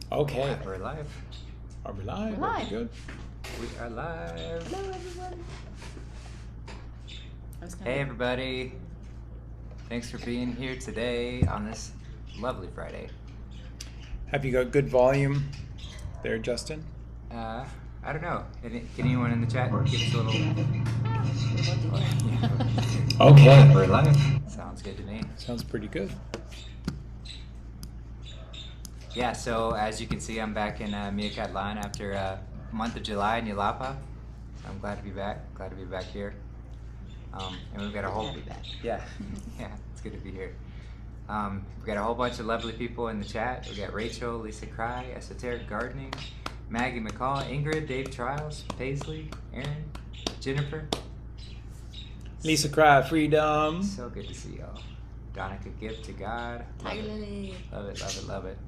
Okay. We're live. Are we live? We're live. Are we good? We are live. Hello, everyone. Hey, everybody. Thanks for being here today on this lovely Friday. Have you got good volume there, Justin? I don't know. Can anyone in the chat give us a little... Okay. We're live. Sounds good to me. Sounds pretty good. Yeah, so as you can see, I'm back in Miacatlan after a month of July in Yulapa. So I'm glad to be back. Glad to be back here. And we've got a whole... Yeah, yeah, it's good to be here. We've got a whole bunch of lovely people in the chat. We got Rachel, Lisa Cry, Esoteric Gardening, Maggie McCall, Ingrid, Dave Trials, Paisley, Aaron, Jennifer. Lisa Cry, Freedom. So good to see y'all. Donica, Gift to God. Tiger Lily. Love it, love it, love it.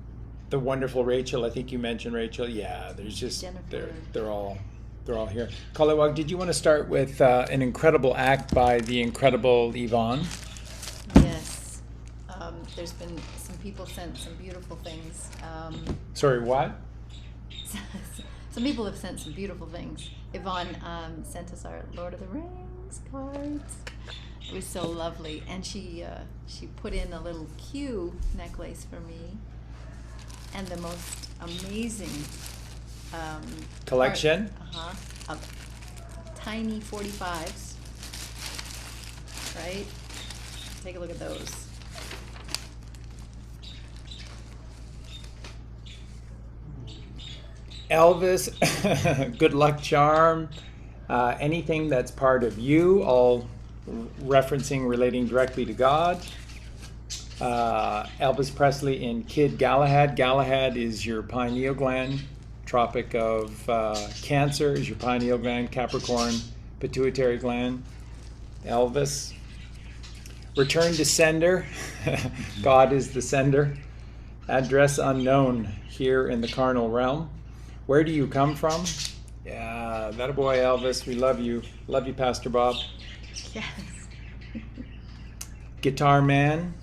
The wonderful Rachel. I think you mentioned Rachel. Yeah, there's just Jennifer. they're all here. Kalawag, did you want to start with an incredible act by the incredible Yvonne? Yes. There's been some people sent some beautiful things. Sorry, what? Some people have sent some beautiful things. Yvonne sent us our Lord of the Rings cards. It was so lovely, and she put in a little Q necklace for me, and the most amazing Collection? of tiny 45s. Right? Take a look at those. Elvis, good luck charm, anything that's part of you, all referencing, relating directly to God. Elvis Presley in Kid Galahad. Galahad is your pineal gland. Tropic of Cancer is your pineal gland. Capricorn, pituitary gland. Elvis. Return to sender. God is the sender. Address unknown here in the carnal realm. Where do you come from? Yeah, that a boy, Elvis. We love you. Love you, Pastor Bob. Yes. Guitar man.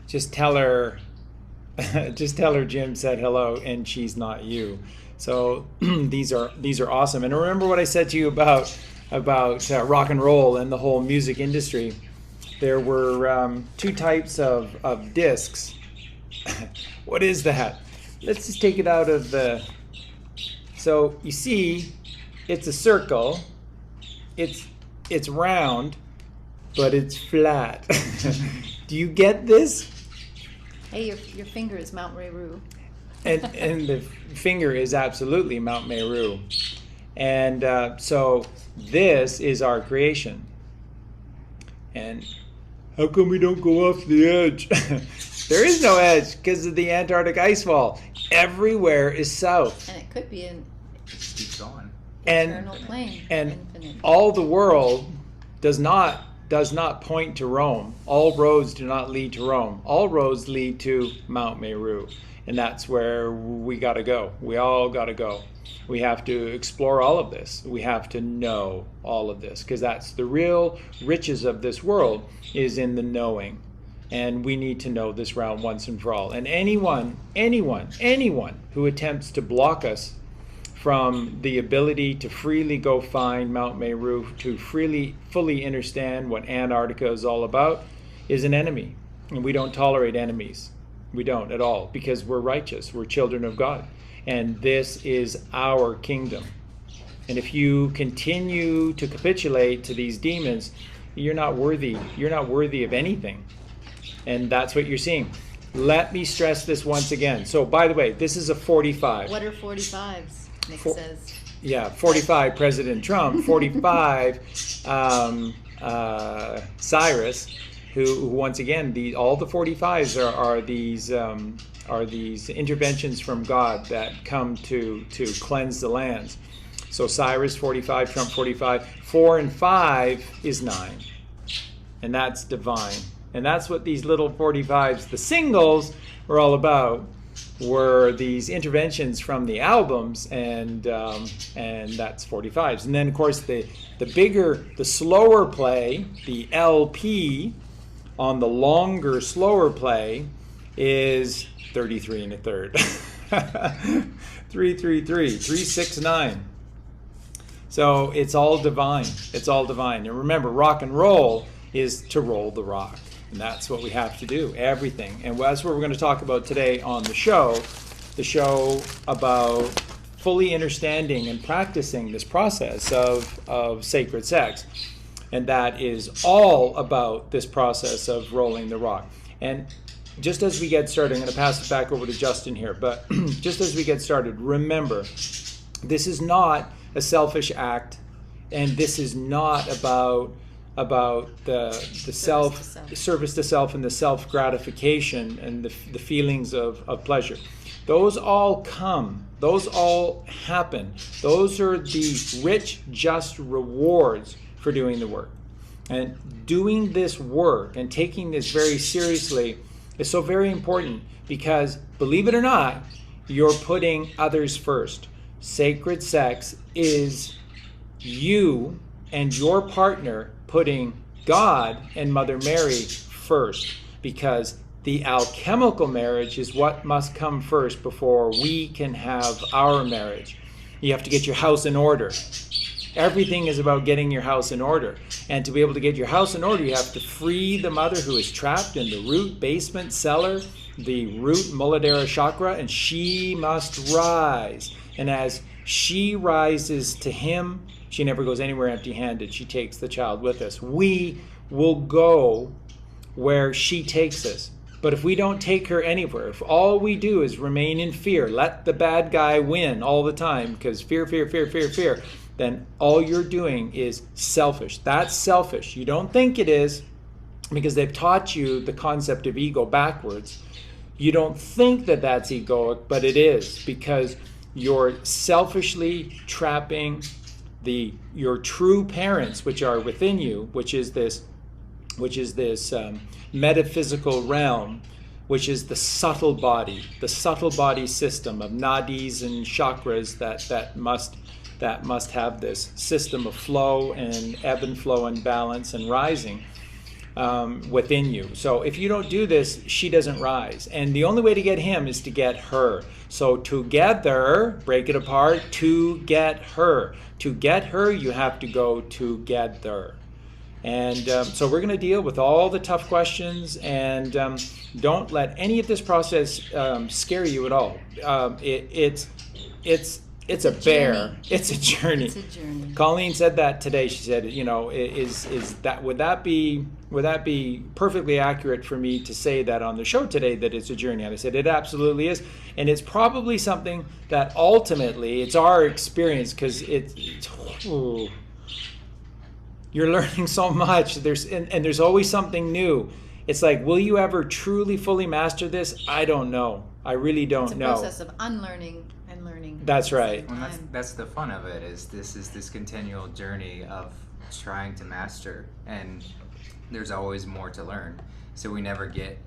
Just tell her Jim said hello and she's not you. So these are awesome. And remember what I said to you about rock and roll and the whole music industry. There were two types of discs. What is that? Let's just take it out of the... So you see, it's a circle. It's round, but it's flat. Do you get this? Hey, your finger is Mount Meru. And the finger is absolutely Mount Meru. And so this is our creation. And how come we don't go off the edge? There is no edge because of the Antarctic ice wall. Everywhere is south. And it could be an Keep going. eternal plane. And infinite. all the world does not point to Rome. All roads do not lead to Rome. All roads lead to Mount Meru. And that's where we got to go. We all got to go. We have to explore all of this. We have to know all of this because that's the real riches of this world is in the knowing. And we need to know this realm once and for all. And anyone who attempts to block us from the ability to freely go find Mount Meru, to fully understand what Antarctica is all about, is an enemy. And we don't tolerate enemies. We don't at all, because we're righteous. We're children of God. And this is our kingdom. And if you continue to capitulate to these demons, you're not worthy. You're not worthy of anything. And that's what you're seeing. Let me stress this once again. So, by the way, this is a 45. What are 45s? Nick says. Yeah, 45 President Trump, 45 Cyrus, who once again, all the 45s are these interventions from God that come to cleanse the lands. So Cyrus 45, Trump 45, 4 and 5 is 9, and that's divine. And that's what these little 45s, the singles, were all about. Were these interventions from the albums, and that's 45s. And then of course the bigger, the slower play, the LP on the longer, slower play is 33 and a third. 333, 369. So it's all divine. It's all divine. And remember, rock and roll is to roll the rock. And that's what we have to do, everything. And that's what we're going to talk about today on the show about fully understanding and practicing this process of sacred sex. And that is all about this process of rolling the rock. And just as we get started, I'm going to pass it back over to Justin here, but just as we get started, remember, this is not a selfish act, and this is not about the service to self and the self-gratification and the feelings of pleasure. Those all come. Those all happen. Those are the rich, just rewards for doing the work. And doing this work and taking this very seriously is so very important because, believe it or not, you're putting others first. Sacred sex is you and your partner putting God and Mother Mary first, because the alchemical marriage is what must come first before we can have our marriage. You have to get your house in order. Everything is about getting your house in order. And to be able to get your house in order, you have to free the mother who is trapped in the root, basement, cellar, the root Muladhara chakra, and she must rise. And as she rises to him, she never goes anywhere empty-handed. She takes the child with us. We will go where she takes us. But if we don't take her anywhere, if all we do is remain in fear, let the bad guy win all the time, because fear, then all you're doing is selfish. That's selfish. You don't think it is, because they've taught you the concept of ego backwards. You don't think that that's egoic, but it is, because you're selfishly trapping your true parents, which are within you, which is this metaphysical realm, which is the subtle body system of nadis and chakras that must have this system of flow and ebb and flow and balance and rising within you. So if you don't do this, she doesn't rise. And the only way to get him is to get her. So together, break it apart, to get her. To get her, you have to go together. And so we're going to deal with all the tough questions, and don't let any of this process scare you at all. It's a bear. It's a journey. It's a journey. Colleen said that today. She said, would that be perfectly accurate for me to say that on the show today, that it's a journey? And I said, it absolutely is. And it's probably something that ultimately, it's our experience, because you're learning so much. There's always something new. It's like, will you ever truly, fully master this? I don't know. I really don't know. It's a process of unlearning and learning. That's right. Well, that's the fun of it, is this continual journey of trying to master, and there's always more to learn. So we never get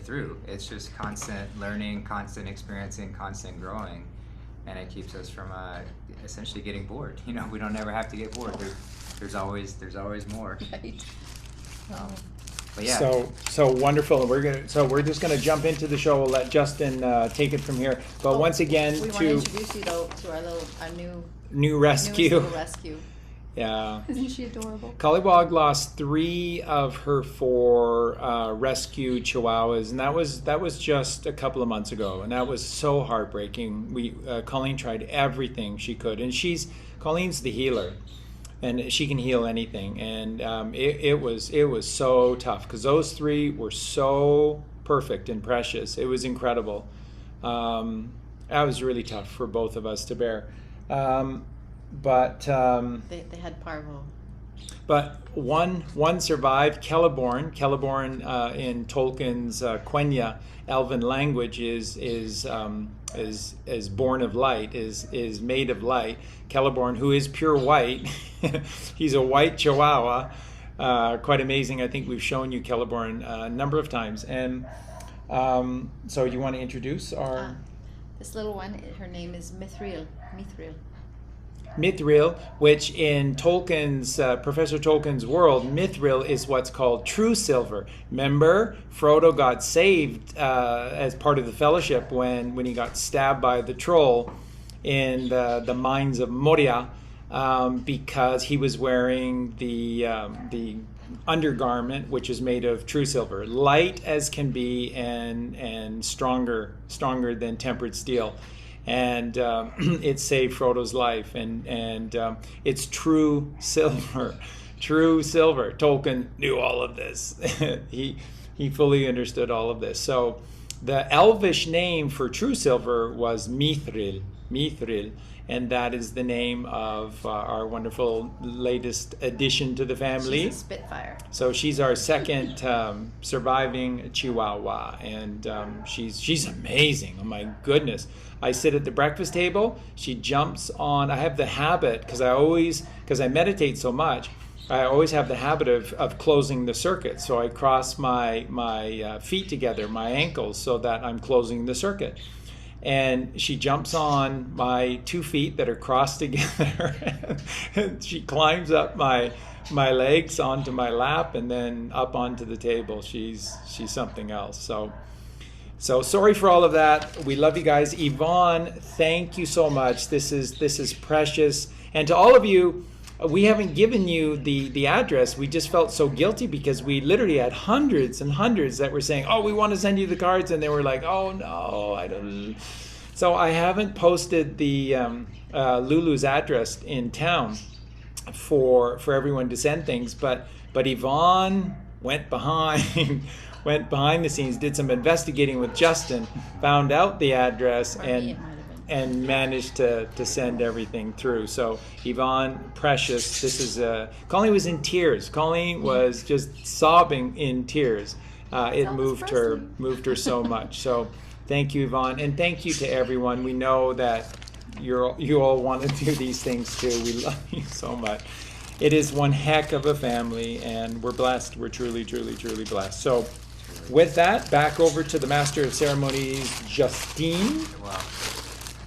through. It's just constant learning, constant experiencing, constant growing, and it keeps us from essentially getting bored. We don't ever have to get bored. There's always more. Right. But yeah. So wonderful. We're just gonna jump into the show. We'll let Justin take it from here. But once again, we want to introduce you though to our new rescue. New rescue. Yeah. Isn't she adorable? Collywog lost 3 of her 4 rescue chihuahuas, and that was just a couple of months ago, and that was so heartbreaking. Colleen tried everything she could, and Colleen's the healer, and she can heal anything, and it was so tough, because those 3 were so perfect and precious. It was incredible. That was really tough for both of us to bear. But they had parvo. But one survived. Celeborn in Tolkien's Quenya Elven language is born of light, is made of light. Celeborn, who is pure white, he's a white Chihuahua, quite amazing. I think we've shown you Celeborn a number of times. And so you want to introduce our this little one? Her name is Mithril. Mithril, which in Tolkien's Professor Tolkien's world, Mithril is what's called true silver. Remember, Frodo got saved as part of the Fellowship when he got stabbed by the troll in the mines of Moria, because he was wearing the undergarment, which is made of true silver, light as can be and stronger than tempered steel. And it saved Frodo's life, and it's true silver. True silver. Tolkien knew all of this. he fully understood all of this. So the Elvish name for true silver was Mithril, and that is the name of our wonderful latest addition to the family. She's a Spitfire. So she's our second surviving Chihuahua, and she's amazing. Oh my goodness! I sit at the breakfast table. She jumps on. I have the habit because I meditate so much. I always have the habit of closing the circuit. So I cross my feet together, my ankles, so that I'm closing the circuit. And she jumps on my 2 feet that are crossed together. And she climbs up my legs onto my lap and then up onto the table. She's something else. So sorry for all of that. We love you guys. Yvonne, thank you so much. This is precious. And to all of you, we haven't given you the address. We just felt so guilty because we literally had hundreds and hundreds that were saying, oh, we want to send you the cards. And they were like, oh, no, I don't. So I haven't posted the Lulu's address in town for everyone to send things. But Yvonne went behind the scenes, did some investigating with Justin, found out the address, and managed to send everything through. So Yvonne, precious. This is Colleen was in tears. Colleen was just sobbing in tears. It moved her so much. So thank you, Yvonne, and thank you to everyone. We know that you all want to do these things too. We love you so much. It is one heck of a family, and we're blessed. We're truly, truly, truly blessed. So with that, back over to the Master of Ceremonies, Justine. Wow.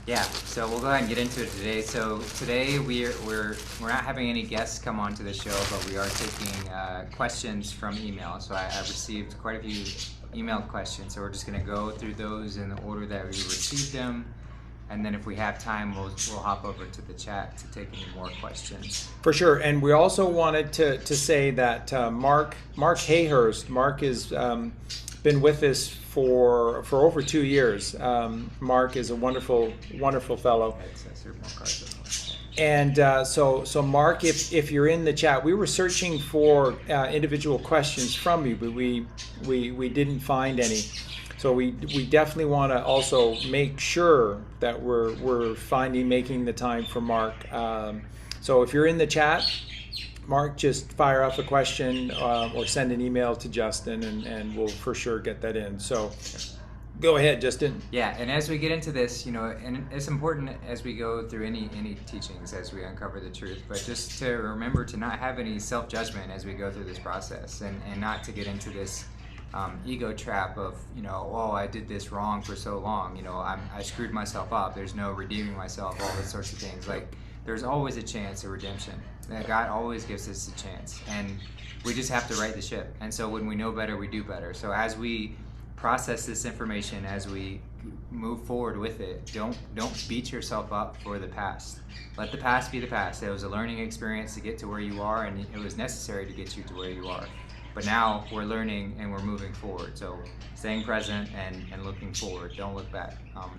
Yeah, so we'll go ahead and get into it today. So today we're not having any guests come onto the show, but we are taking questions from email. So I've received quite a few emailed questions. So we're just going to go through those in the order that we received them, and then if we have time, we'll hop over to the chat to take any more questions. For sure, and we also wanted to say that Mark Hayhurst, Mark has been with us for over 2 years. Mark is a wonderful fellow. And so Mark, if you're in the chat, we were searching for individual questions from you, but we didn't find any. So we definitely want to also make sure that we're making the time for Mark. So if you're in the chat, Mark, just fire off a question or send an email to Justin, and we'll for sure get that in. So go ahead, Justin. Yeah, and as we get into this, and it's important as we go through any teachings, as we uncover the truth, but just to remember to not have any self-judgment as we go through this process, and not to get into this ego trap of, oh, I did this wrong for so long, I screwed myself up, there's no redeeming myself, all those sorts of things. Like, there's always a chance of redemption. God always gives us a chance, and we just have to right the ship. And so when we know better, we do better. So as we process this information, as we move forward with it, don't beat yourself up for the past. Let the past be the past. It was a learning experience to get to where you are, and it was necessary to get you to where you are. But now we're learning and we're moving forward. So staying present and looking forward. Don't look back.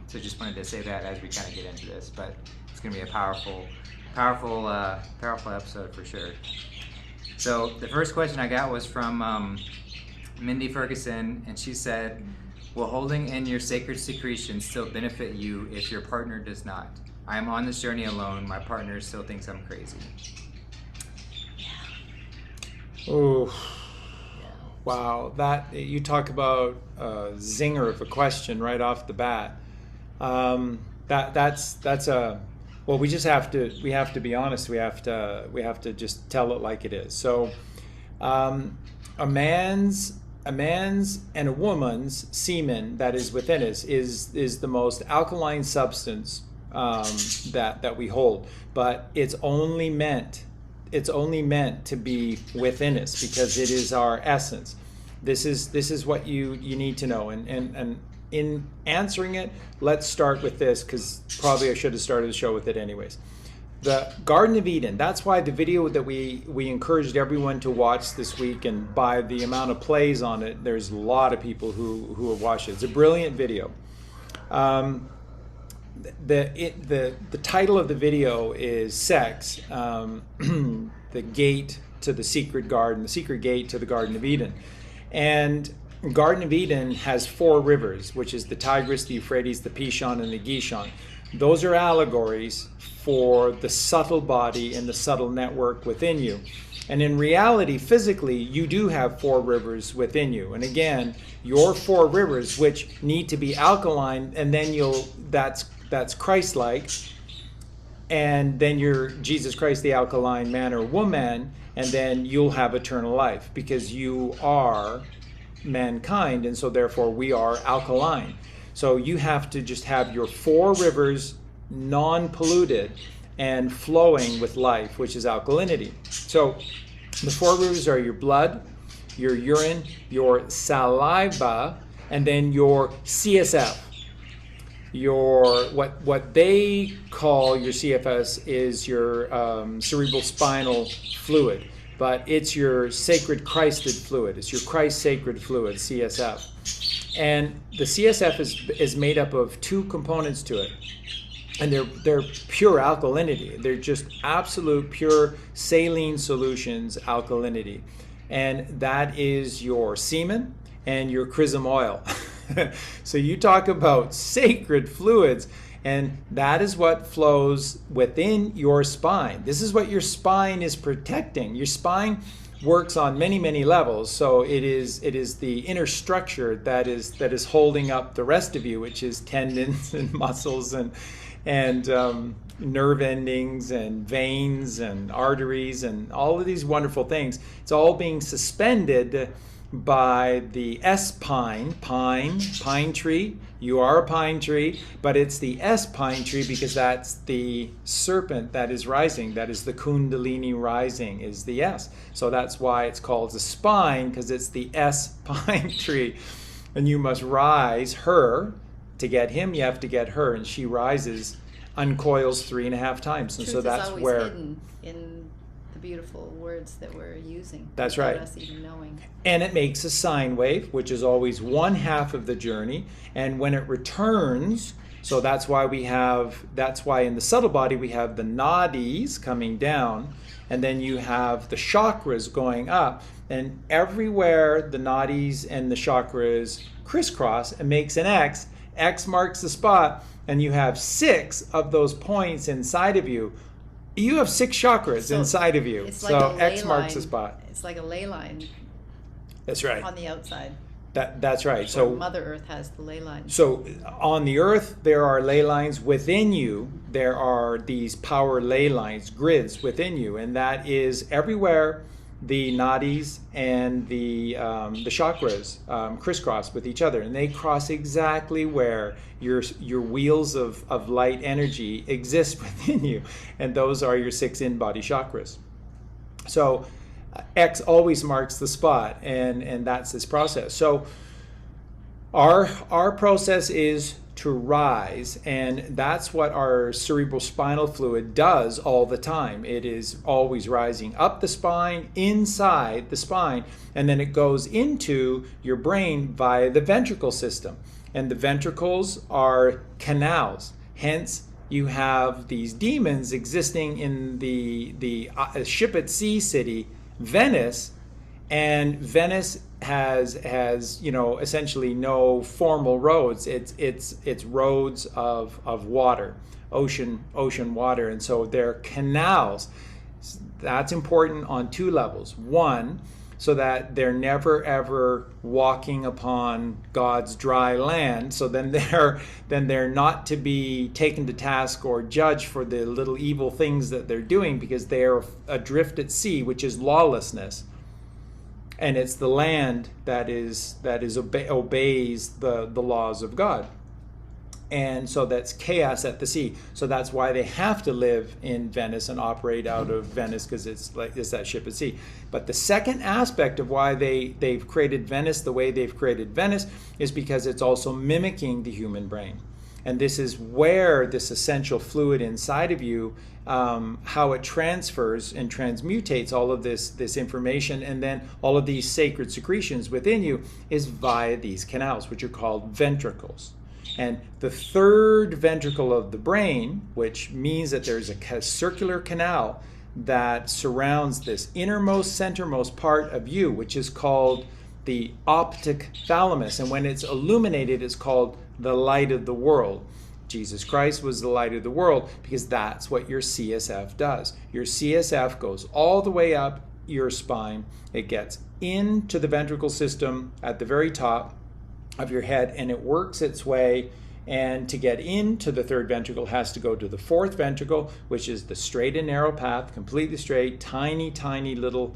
So just wanted to say that as we kind of get into this. But it's going to be a powerful episode for sure. So the first question I got was from Mindy Ferguson, and she said, will holding in your sacred secretions still benefit you if your partner does not? I am on this journey alone. My partner still thinks I'm crazy. Oh. Wow, that you talk about a zinger of a question right off the bat. That's a well. We have to be honest. We have to just tell it like it is. So, a man's and a woman's semen that is within us is the most alkaline substance that we hold, but it's only meant to be within us because it is our essence. This is what you need to know. And in answering it, let's start with this, because probably I should have started the show with it anyways. The Garden of Eden, that's why the video that we encouraged everyone to watch this week, and by the amount of plays on it, there's a lot of people who have watched it. It's a brilliant video. The title of the video is Sex, the Gate to the Secret Garden, the Secret Gate to the Garden of Eden. And Garden of Eden has 4 rivers, which is the Tigris, the Euphrates, the Pishon, and the Gishon. Those are allegories for the subtle body and the subtle network within you. And in reality, physically, you do have 4 rivers within you. And again, your 4 rivers, which need to be alkaline, and then that's Christ-like, and then you're Jesus Christ, the alkaline man or woman, and then you'll have eternal life because you are mankind, and so therefore we are alkaline. So you have to just have your 4 rivers non-polluted and flowing with life, which is alkalinity. So the 4 rivers are your blood, your urine, your saliva, and then your CSF. Your what they call your CFS is your cerebral spinal fluid, but it's your sacred Christed fluid. It's your Christ sacred fluid, CSF. And the CSF is made up of 2 components to it, and they're pure alkalinity. They're just absolute pure saline solutions alkalinity, and that is your semen and your chrism oil. So you talk about sacred fluids, and that is what flows within your spine. This is what your spine is protecting. Your spine works on many, many levels. So it is the inner structure that is holding up the rest of you, which is tendons and muscles and nerve endings and veins and arteries and all of these wonderful things. It's all being suspended by the pine tree. You are a pine tree, but it's the pine tree because that's the serpent that is rising. That is the Kundalini rising, is the S. So that's why it's called the spine, because it's the pine tree. And you must rise her. To get him, you have to get her, and she rises, uncoils 3.5 times. And so that's always where hidden in the beautiful words that we're using. That's without right. Us even knowing. And it makes a sine wave, which is always 1/2 of the journey. And when it returns, so that's why in the subtle body we have the nadis coming down, and then you have the chakras going up. And everywhere the nadis and the chakras crisscross, it makes an X. X marks the spot, and you have 6 of those points inside of you. You have 6 chakras inside of you. It's like a ley X marks the spot. It's like a ley line. That's right. On the outside. That's right. So Mother Earth has the ley lines. So on the earth, there are ley lines within you. There are these power ley lines, grids within you, and that is everywhere the nadis and the chakras crisscross with each other, and they cross exactly where your wheels of light energy exist within you, and those are your 6 in-body chakras. So X always marks the spot, and that's this process. So our process is to rise, and that's what our cerebral spinal fluid does all the time. It is always rising up the spine, inside the spine, and then it goes into your brain via the ventricle system. And the ventricles are canals. Hence, you have these demons existing in the ship at sea city, Venice, and Venice has essentially no formal roads. It's roads of water, ocean water, and so they're canals. That's important on 2 levels. One, so that they're never ever walking upon God's dry land. So then they're not to be taken to task or judged for the little evil things that they're doing, because they are adrift at sea, which is lawlessness. And it's the land that obeys the laws of God. And so that's chaos at the sea. So that's why they have to live in Venice and operate out of Venice, because it's that ship at sea. But the second aspect of why they've created Venice the way they've created Venice is because it's also mimicking the human brain. And this is where this essential fluid inside of you, how it transfers and transmutates all of this information, and then all of these sacred secretions within you is via these canals, which are called ventricles. And the third ventricle of the brain, which means that there's a circular canal that surrounds this innermost, centermost part of you, which is called the optic thalamus. And when it's illuminated, it's called the light of the world. Jesus Christ was the light of the world because that's what your CSF does. Your CSF goes all the way up your spine. It gets into the ventricle system at the very top of your head, and it works its way, and to get into the third ventricle has to go to the fourth ventricle, which is the straight and narrow path, completely straight, tiny little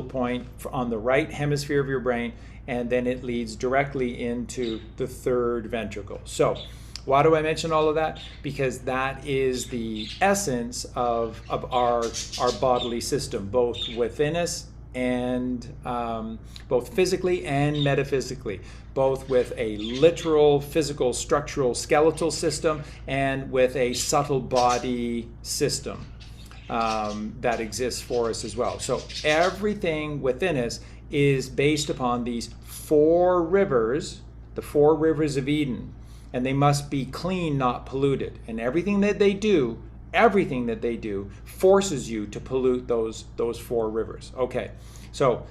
point on the right hemisphere of your brain, and then it leads directly into the third ventricle. So why do I mention all of that? Because that is the essence of our bodily system, both within us and both physically and metaphysically, both with a literal physical structural skeletal system and with a subtle body system that exists for us as well. So everything within us is based upon these four rivers, the four rivers of Eden, and they must be clean, not polluted. And everything that they do forces you to pollute those four rivers. Okay, so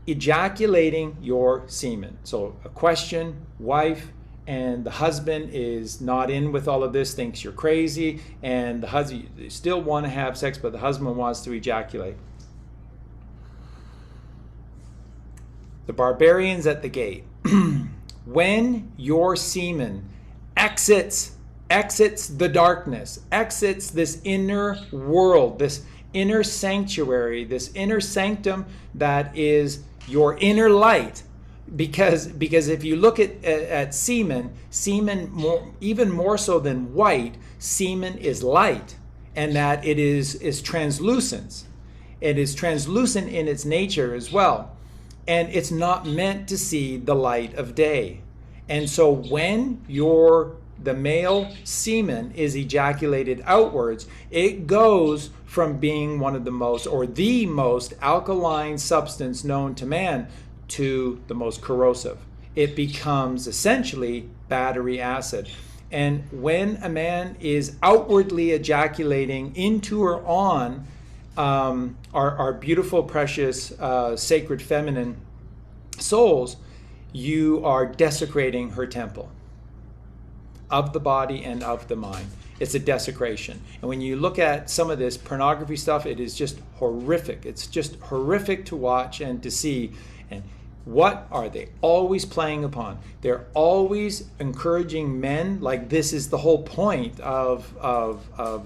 ejaculating your semen. So a question, wife, and the husband is not in with all of this, thinks you're crazy, and the husband, you still want to have sex, but the husband wants to ejaculate. The barbarians at the gate. When your semen exits the darkness, exits this inner world, this inner sanctuary, this inner sanctum that is your inner light, because if you look at semen even more so than white, semen is light, and that it is translucent. It is translucent in its nature as well, and it's not meant to see the light of day. And so when the male semen is ejaculated outwards, it goes from being one of the most, or the most alkaline substance known to man, to the most corrosive. It becomes essentially battery acid. And when a man is outwardly ejaculating into or on our beautiful, precious, sacred feminine souls, you are desecrating her temple of the body and of the mind. It's a desecration. And when you look at some of this pornography stuff, it is just horrific. It's just horrific to watch and to see. And what are they always playing upon? They're always encouraging men, like this is the whole point of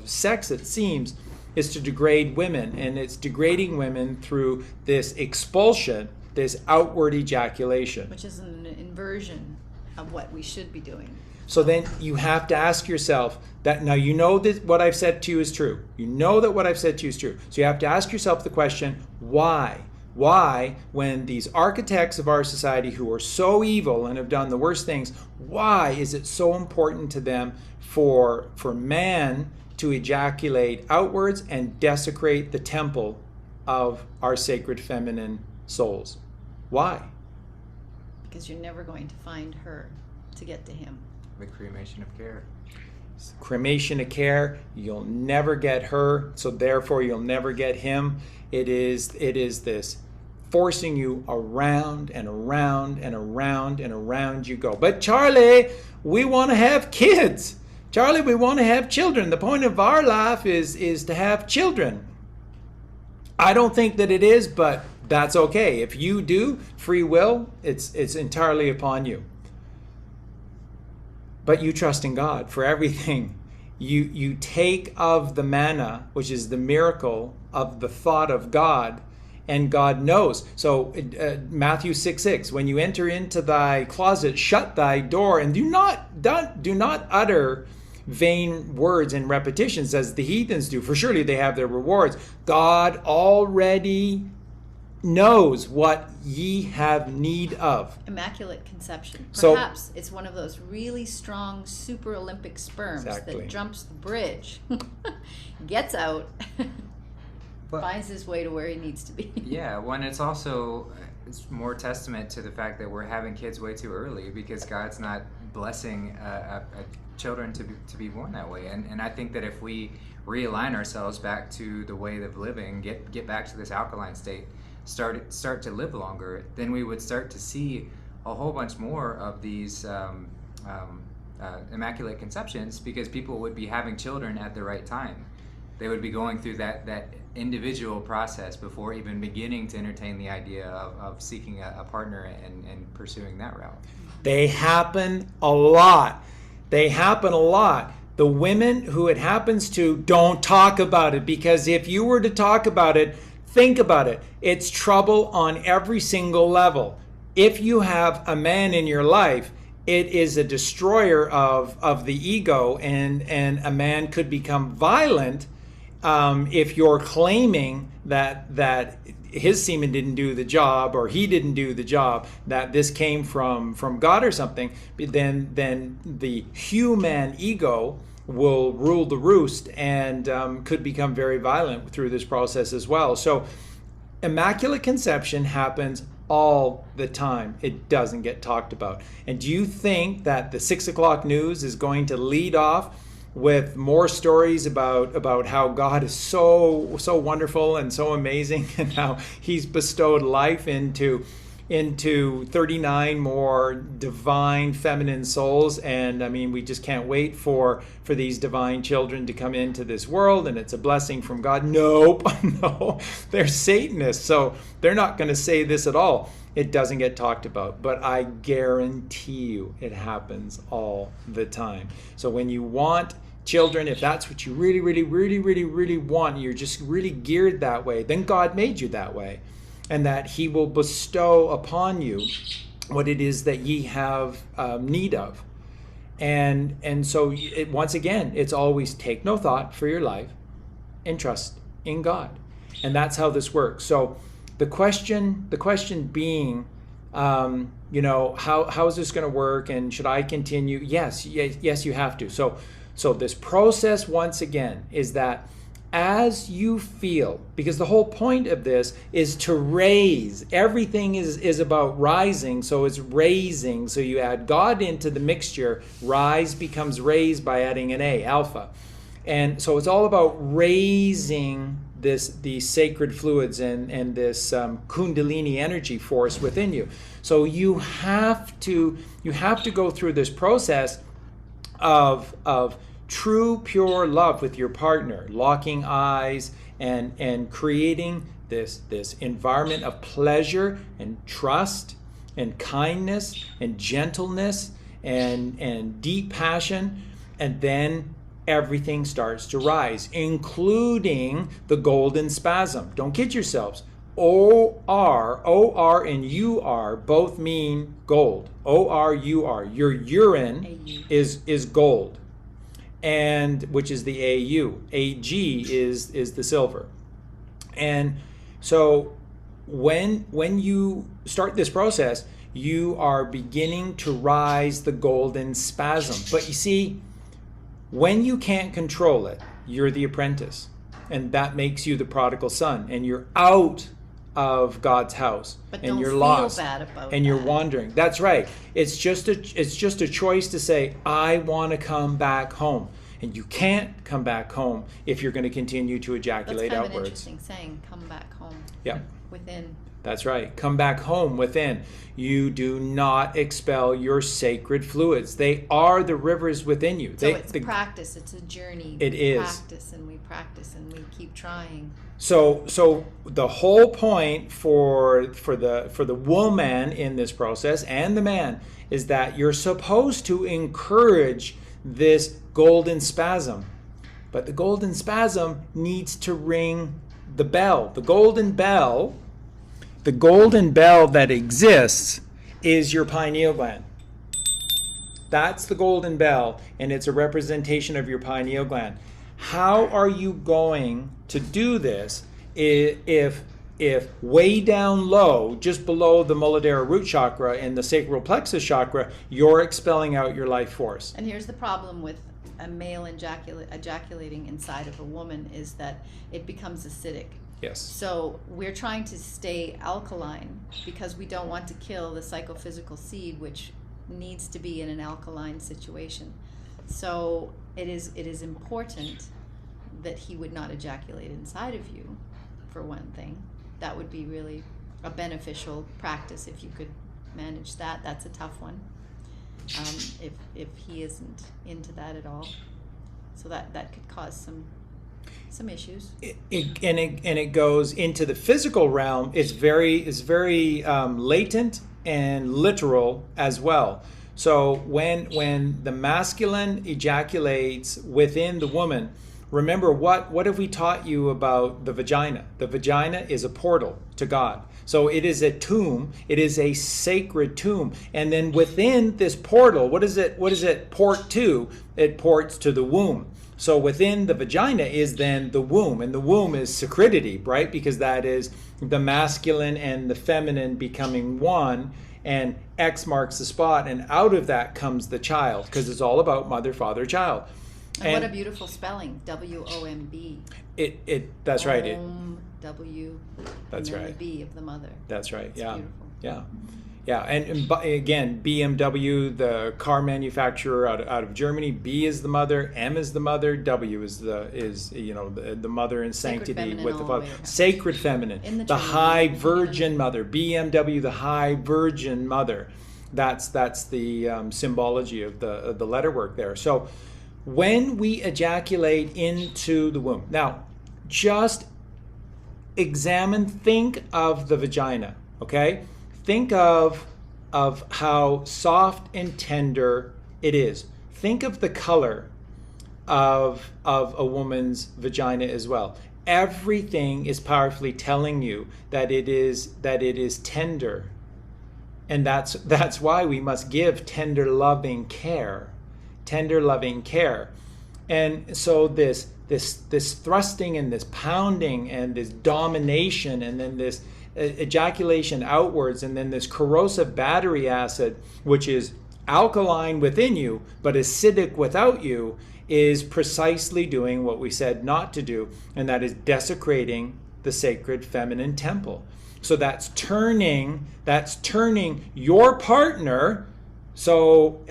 sex, it seems, is to degrade women. And it's degrading women through this expulsion, this outward ejaculation. Which is an inversion of what we should be doing. So then you have to ask yourself that, now you know that what I've said to you is true. You know that what I've said to you is true. So you have to ask yourself the question, why? Why, when these architects of our society who are so evil and have done the worst things, why is it so important to them for man to ejaculate outwards and desecrate the temple of our sacred feminine souls? Why? Because you're never going to find her to get to him. The cremation of care. Cremation of care, you'll never get her, so therefore you'll never get him. It is this forcing you around and around and around and around you go. But Charlie, we want to have kids. Charlie, we want to have children. The point of our life is to have children. I don't think that it is, but that's okay. If you do, free will, it's entirely upon you. But you trust in God for everything. You take of the manna, which is the miracle of the thought of God, and God knows. So Matthew 6:6, when you enter into thy closet, shut thy door, and do not utter vain words and repetitions as the heathens do, for surely they have their rewards. God already knows what ye have need of. Immaculate conception. So- Perhaps it's one of those really strong super Olympic sperms Exactly. that jumps the bridge, gets out, But- finds his way to where he needs to be. Yeah, one, it's also it's more testament to the fact that we're having kids way too early because God's not blessing children to be born that way. And I think that if we realign ourselves back to the way of living, get back to this alkaline state, start to live longer, then we would start to see a whole bunch more of these immaculate conceptions, because people would be having children at the right time. They would be going through that individual process before even beginning to entertain the idea of seeking a partner and pursuing that route. They happen a lot. They happen a lot. The women who it happens to don't talk about it, because if you were to talk about it, think about it. It's trouble on every single level. If you have a man in your life, it is a destroyer of the ego, and a man could become violent if you're claiming that his semen didn't do the job, or he didn't do the job, that this came from God or something. Then the human ego will rule the roost, and could become very violent through this process as well. So immaculate conception happens all the time. It doesn't get talked about. And do you think that the 6 o'clock news is going to lead off with more stories about how God is so wonderful and so amazing, and how he's bestowed life into 39 more divine feminine souls? And I mean, we just can't wait for these divine children to come into this world, and it's a blessing from God. Nope. No, they're Satanists, so they're not going to say this at all. It doesn't get talked about, but I guarantee you it happens all the time. So when you want children, if that's what you really want, you're just really geared that way, then God made you that way, and that he will bestow upon you what it is that ye have need of. And so once again, it's always take no thought for your life and trust in God. And that's how this works. So the question being, how is this going to work, and should I continue? Yes, you have to. So this process, once again, is that as you feel, because the whole point of this is to raise. Everything is about rising, so it's raising. So you add God into the mixture, rise becomes raised by adding an A, alpha. And so it's all about raising these sacred fluids and this kundalini energy force within you. So you have to go through this process of true pure love with your partner, locking eyes and creating this environment of pleasure and trust and kindness and gentleness and deep passion. And then everything starts to rise, including the golden spasm. Don't kid yourselves. O-R, and U-R both mean gold. O-R-U-R. Your urine is gold, and which is the AU. AG is the silver. And so when you start this process, you are beginning to rise the golden spasm. But you see, when you can't control it, you're the apprentice, and that makes you the prodigal son, and you're out of God's house, But and don't you're feel lost, bad about and you're that. wandering. That's right. It's just a choice to say, I want to come back home, and you can't come back home if you're going to continue to That's ejaculate kind of an outwards. interesting saying, come back home. Yeah. Within. That's right. Come back home within. You do not expel your sacred fluids. They are the rivers within you. So it's practice. It's a journey. It we is. Practice and we keep trying. So the whole point for the woman in this process and the man is that you're supposed to encourage this golden spasm. But the golden spasm needs to ring the bell. The golden bell The golden bell that exists is your pineal gland. That's the golden bell, and it's a representation of your pineal gland. How are you going to do this if way down low, just below the Muladhara root chakra and the sacral plexus chakra, you're expelling out your life force? And here's the problem with a male ejaculating inside of a woman is that it becomes acidic. Yes. So we're trying to stay alkaline because we don't want to kill the psychophysical seed, which needs to be in an alkaline situation. So it is important that he would not ejaculate inside of you, for one thing. That would be really a beneficial practice if you could manage that. That's a tough one. If he isn't into that at all, so that could cause some issues. And it goes into the physical realm. It's very latent and literal as well. So when the masculine ejaculates within the woman, remember what have we taught you about the vagina? The vagina is a portal to God. So it is a tomb. It is a sacred tomb. And then within this portal, what does it port to? It ports to the womb. So within the vagina is then the womb, and the womb is sacredity, right? Because that is the masculine and the feminine becoming one, and X marks the spot, and out of that comes the child, because it's all about mother, father, child. And what a beautiful spelling, W-O-M-B. That's right. W. That's and then right. The B of the mother. That's right. It's Yeah. beautiful. Yeah. And again, BMW, the car manufacturer out of Germany. B is the mother, M is the mother, W is the mother in sanctity with the Father. Sacred feminine, the High Virgin Mother. BMW, the High Virgin Mother. That's the symbology of the letter work there. So when we ejaculate into the womb, now just think of the vagina, okay? Think of how soft and tender it is. Think of the color of a woman's vagina as well. Everything is powerfully telling you that it is tender, and that's why we must give tender, loving care. And so this thrusting and this pounding and this domination and then this ejaculation outwards and then this corrosive battery acid, which is alkaline within you but acidic without you, is precisely doing what we said not to do, and that is desecrating the sacred feminine temple. So that's turning your partner. So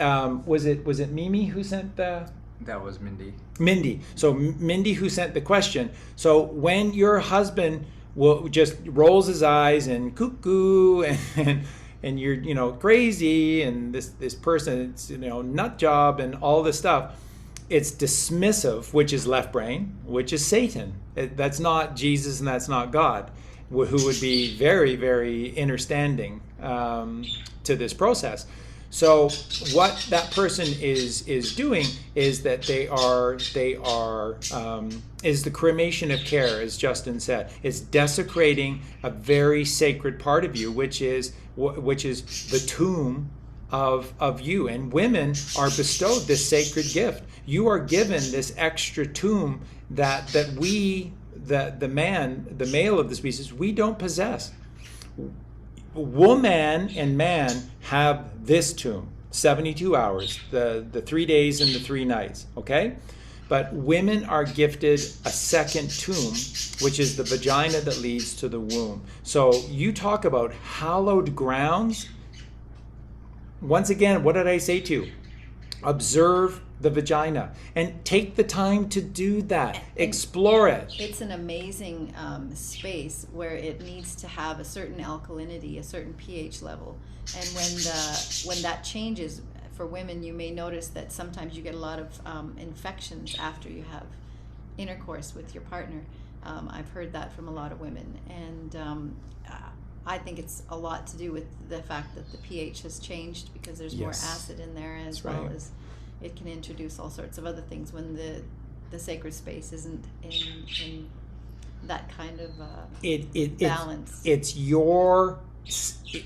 was it Mimi who sent the? That was Mindy. So Mindy who sent the question. So when your husband will just rolls his eyes and cuckoo and you're crazy and this person, it's nut job and all this stuff, it's dismissive, which is left brain, which is Satan. That's not Jesus and that's not God, who would be very, very understanding to this process. So what that person is doing is that they are is the cremation of care, as Justin said. It's desecrating a very sacred part of you, which is the tomb of you. And women are bestowed this sacred gift. You are given this extra tomb that we, the male of the species, we don't possess. Woman and man have this tomb, 72 hours, the 3 days and the 3 nights, okay? But women are gifted a second tomb, which is the vagina that leads to the womb. So you talk about hallowed grounds. Once again, what did I say to you? Observe the vagina and take the time to do that. Explore it. It's an amazing space where it needs to have a certain alkalinity, a certain pH level. And when that changes for women, you may notice that sometimes you get a lot of infections after you have intercourse with your partner. I've heard that from a lot of women, and I think it's a lot to do with the fact that the pH has changed because there's more acid in there, as well as it can introduce all sorts of other things when the sacred space isn't in that kind of balance. balance.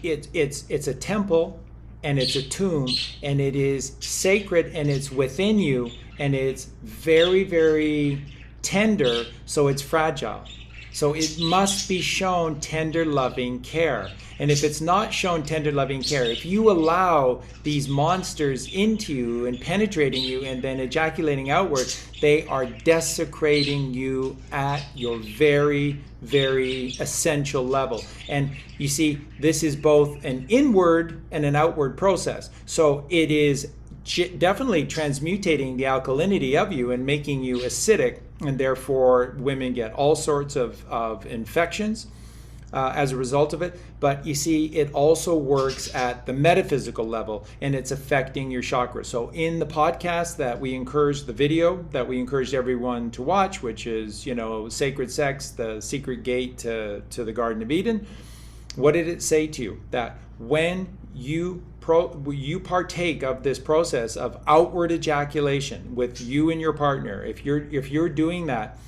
It's a temple, and it's a tomb, and it is sacred, and it's within you, and it's very, very tender, so it's fragile. So it must be shown tender, loving care. And if it's not shown tender, loving care, if you allow these monsters into you and penetrating you and then ejaculating outward, they are desecrating you at your very, very essential level. And you see, this is both an inward and an outward process. So it is definitely transmutating the alkalinity of you and making you acidic, and therefore women get all sorts of infections as a result of it. But you see, it also works at the metaphysical level, and it's affecting your chakras. So in the podcast that we encourage, the video that we encouraged everyone to watch, which is, Sacred Sex, the secret gate to the Garden of Eden, what did it say to you? That when you partake of this process of outward ejaculation with you and your partner, if you're doing that,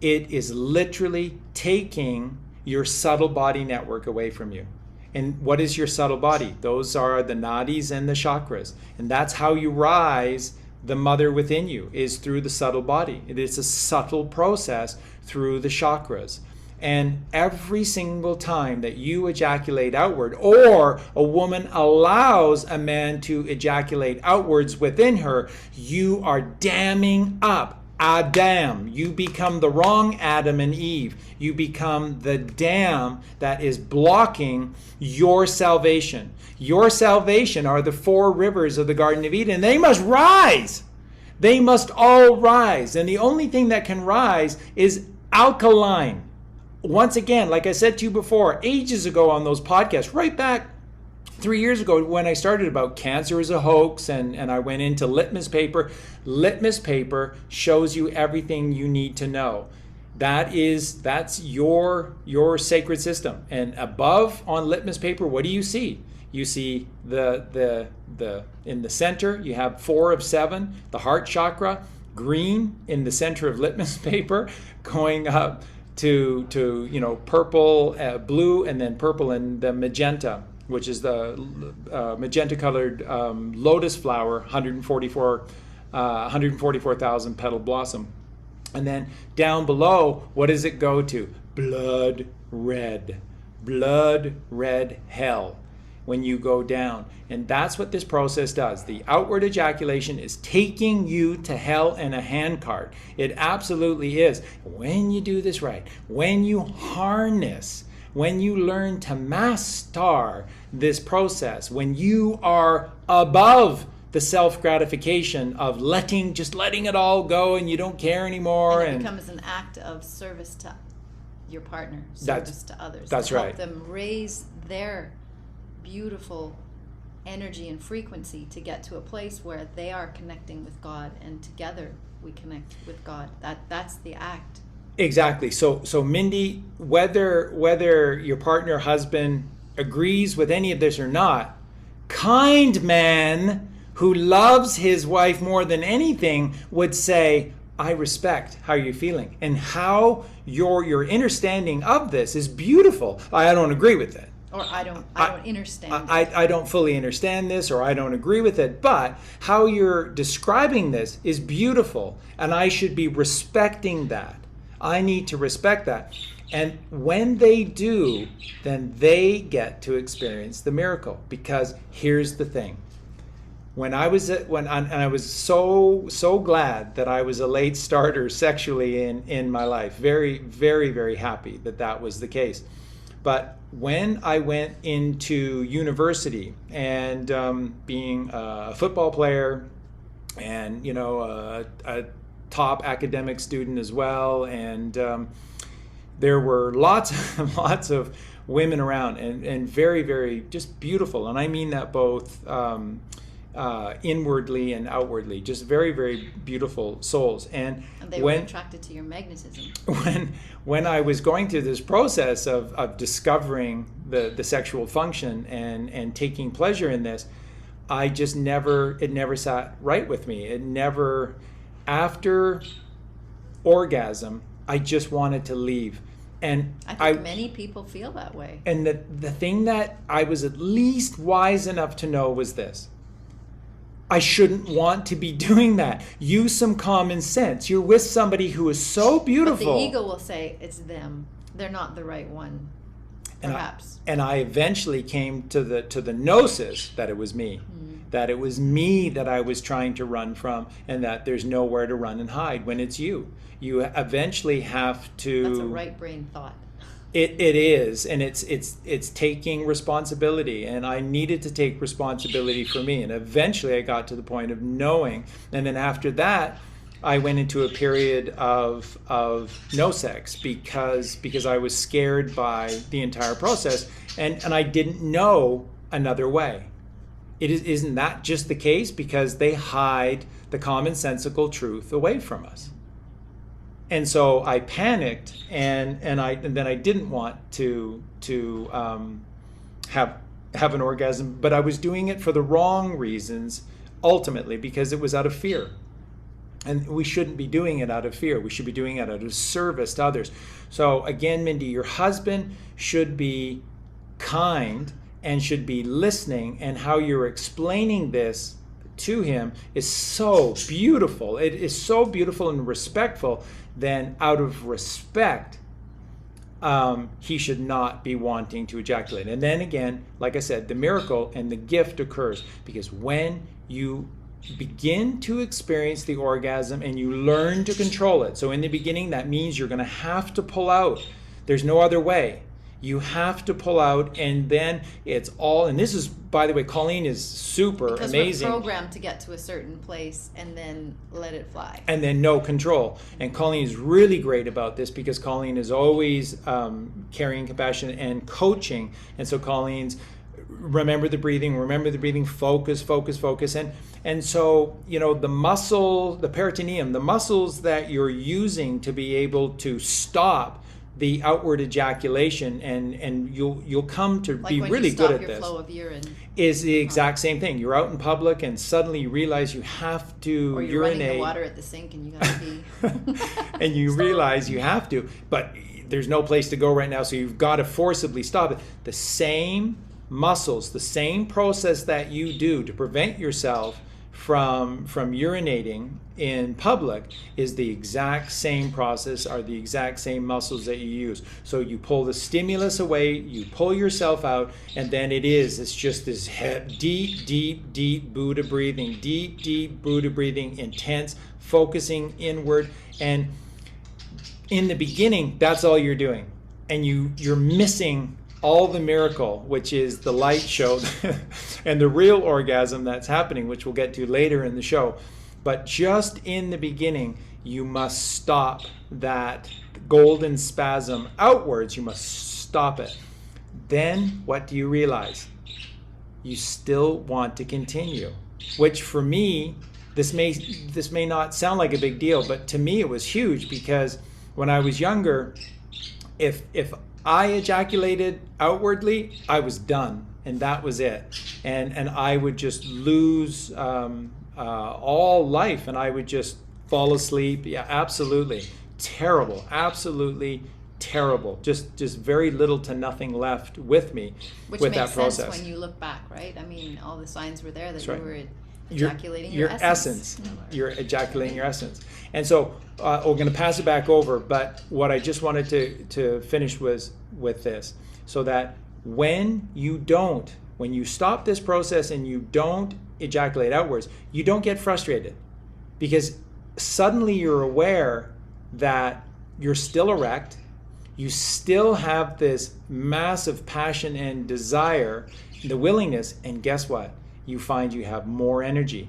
it is literally taking your subtle body network away from you. And what is your subtle body? Those are the nadis and the chakras. And that's how you rise the mother within you, is through the subtle body. It is a subtle process through the chakras. And every single time that you ejaculate outward, or a woman allows a man to ejaculate outwards within her, you are damming up Adam. You become the wrong Adam and Eve. You become the dam that is blocking your salvation. Your salvation are the 4 rivers of the Garden of Eden. They must rise. They must all rise. And the only thing that can rise is alkaline. Once again, like I said to you before, ages ago on those podcasts, right back 3 years ago when I started about cancer as a hoax, and I went into litmus paper. Litmus paper shows you everything you need to know. That's your sacred system. And above on litmus paper, what do you see? You see the in the center, you have 4 of 7, the heart chakra, green in the center of litmus paper, going up to purple, blue, and then purple, and the magenta, which is the magenta colored lotus flower, 144,000 petal blossom. And then down below, what does it go to? Blood red hell when you go down. And that's what this process does. The outward ejaculation is taking you to hell in a handcart. It absolutely is. When you do this right, when you harness, when you learn to master this process, when you are above the self-gratification of just letting it all go, and you don't care anymore. And it becomes an act of service to your partner, service to others. That's to right. Help them raise their beautiful energy and frequency to get to a place where they are connecting with God, and together we connect with God. That's the act. Exactly. So Mindy, whether your partner, husband agrees with any of this or not, kind man who loves his wife more than anything would say, I respect how you're feeling, and how your understanding of this is beautiful. I don't agree with it. Or I don't understand. I don't fully understand this, or I don't agree with it, but how you're describing this is beautiful, and I should be respecting that. I need to respect that. And when they do, then they get to experience the miracle. Because here's the thing. I was so glad that I was a late starter sexually in my life. Very, very, very happy that was the case. But when I went into university, and being a football player, and a top academic student as well, and there were lots of women around, and very, very just beautiful, and I mean that both inwardly and outwardly, just very, very beautiful souls. And they were attracted to your magnetism. When I was going through this process of discovering the sexual function and taking pleasure in this, it never sat right with me. It never, after orgasm, I just wanted to leave. And I think many people feel that way. And the thing that I was at least wise enough to know was this. I shouldn't want to be doing that. Use some common sense. You're with somebody who is so beautiful. But the ego will say it's them. They're not the right one, perhaps. And I eventually came to the gnosis that it was me. That it was me that I was trying to run from, and that there's nowhere to run and hide when it's you. You eventually have to... That's a right brain thought. It is, and it's taking responsibility, and I needed to take responsibility for me, and eventually I got to the point of knowing, and then after that I went into a period of no sex because I was scared by the entire process, and I didn't know another way. Isn't that just the case? Because they hide the commonsensical truth away from us. And so I panicked, and then I didn't want to have an orgasm, but I was doing it for the wrong reasons, ultimately, because it was out of fear. And we shouldn't be doing it out of fear. We should be doing it out of service to others. So again, Mindy, your husband should be kind and should be listening, and how you're explaining this to him is so beautiful. It is so beautiful and respectful. Then out of respect, he should not be wanting to ejaculate. And then again, like I said, the miracle and the gift occurs, because when you begin to experience the orgasm and you learn to control it. So in the beginning, that means you're going to have to pull out. There's no other way. You have to pull out, and then it's all, and this is, by the way, Colleen is super because amazing. We're programmed to get to a certain place and then let it fly. And then no control. And Colleen is really great about this, because Colleen is always carrying compassion and coaching. And so Colleen's remember the breathing, focus. And so, the muscle, the peritoneum, the muscles that you're using to be able to stop the outward ejaculation, and you'll come to be really good at this. Like when you stop your flow of urine. Is the exact same thing. You're out in public and suddenly you realize you have to or you're urinate. Running the water at the sink and you gotta pee. And you realize you have to, but there's no place to go right now, so you've got to forcibly stop it. The same muscles, the same process that you do to prevent yourself from urinating in public is the exact same process, are the exact same muscles that you use. So you pull the stimulus away, you pull yourself out, and then it's just this deep Buddha breathing, deep Buddha breathing, intense, focusing inward. And in the beginning, that's all you're doing. And you're missing all the miracle, which is the light show and the real orgasm that's happening, which we'll get to later in the show. But just in the beginning, you must stop that golden spasm outwards. You must stop it. Then what do you realize? You still want to continue, which for me, this may not sound like a big deal, but to me it was huge, because when I was younger, if I ejaculated outwardly, I was done, and that was it. And I would just lose all life, and I would just fall asleep. Yeah, absolutely terrible, absolutely terrible. Just very little to nothing left with me. Which with makes that process. Sense when you look back, right? I mean, all the signs were there that That's you right. were ejaculating your essence. You're ejaculating your essence. And so we're going to pass it back over, but what I just wanted to finish was with this, so that when you stop this process and you don't ejaculate outwards, you don't get frustrated, because suddenly you're aware that you're still erect, you still have this massive passion and desire, the willingness, and guess what? You find you have more energy.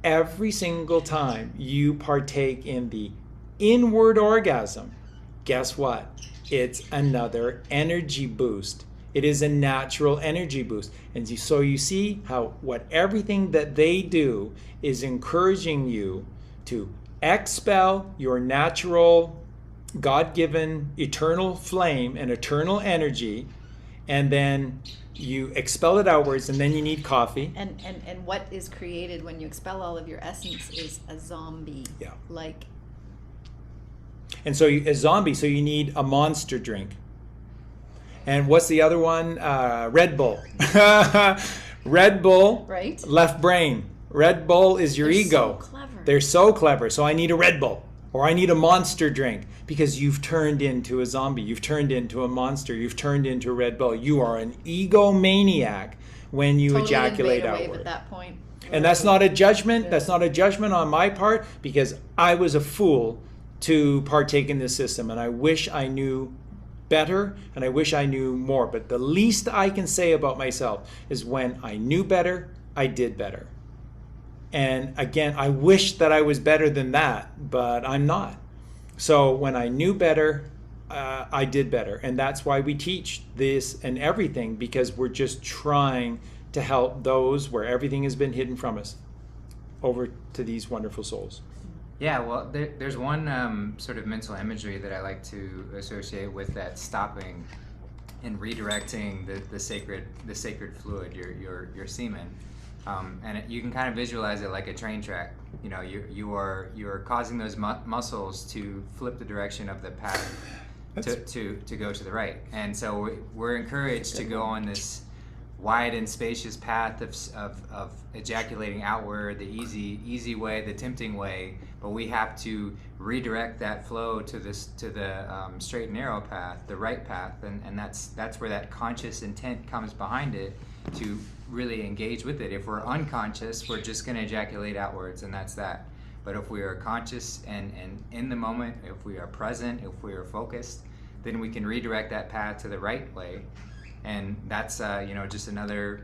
Every single time you partake in the inward orgasm, guess what? It's another energy boost. It is a natural energy boost. And so you see how everything that they do is encouraging you to expel your natural, God-given, eternal flame and eternal energy, and then you expel it outwards, and then you need coffee. And what is created when you expel all of your essence is a zombie. Yeah. Like And so a zombie, so you need a monster drink. And what's the other one? Red Bull. Red Bull, Right. left brain. Red Bull is your They're ego. so clever. They're so clever. So I need a Red Bull, or I need a monster drink, because you've turned into a zombie. You've turned into a monster. You've turned into a Red Bull. You are an egomaniac when you Totally ejaculate invade a wave outward. at that point. And that's not a judgment. That's not a judgment on my part, because I was a fool to partake in this system, and I wish I knew better, and I wish I knew more. But the least I can say about myself is when I knew better, I did better. And again, I wish that I was better than that, but I'm not. So when I knew better, I did better. And that's why we teach this and everything, because we're just trying to help those where everything has been hidden from us over to these wonderful souls. Yeah, well, there's one sort of mental imagery that I like to associate with that stopping and redirecting the sacred fluid, your semen, and you can kind of visualize it like a train track. You know, you are causing those muscles to flip the direction of the path to go to the right, and so we're encouraged to go on this wide and spacious path of ejaculating outward, the easy way, the tempting way, but we have to redirect that flow to the straight and narrow path, the right path, and that's where that conscious intent comes behind it, to really engage with it. If we're unconscious, we're just going to ejaculate outwards, and that's that. But if we are conscious and in the moment, if we are present, if we are focused, then we can redirect that path to the right way. And that's just another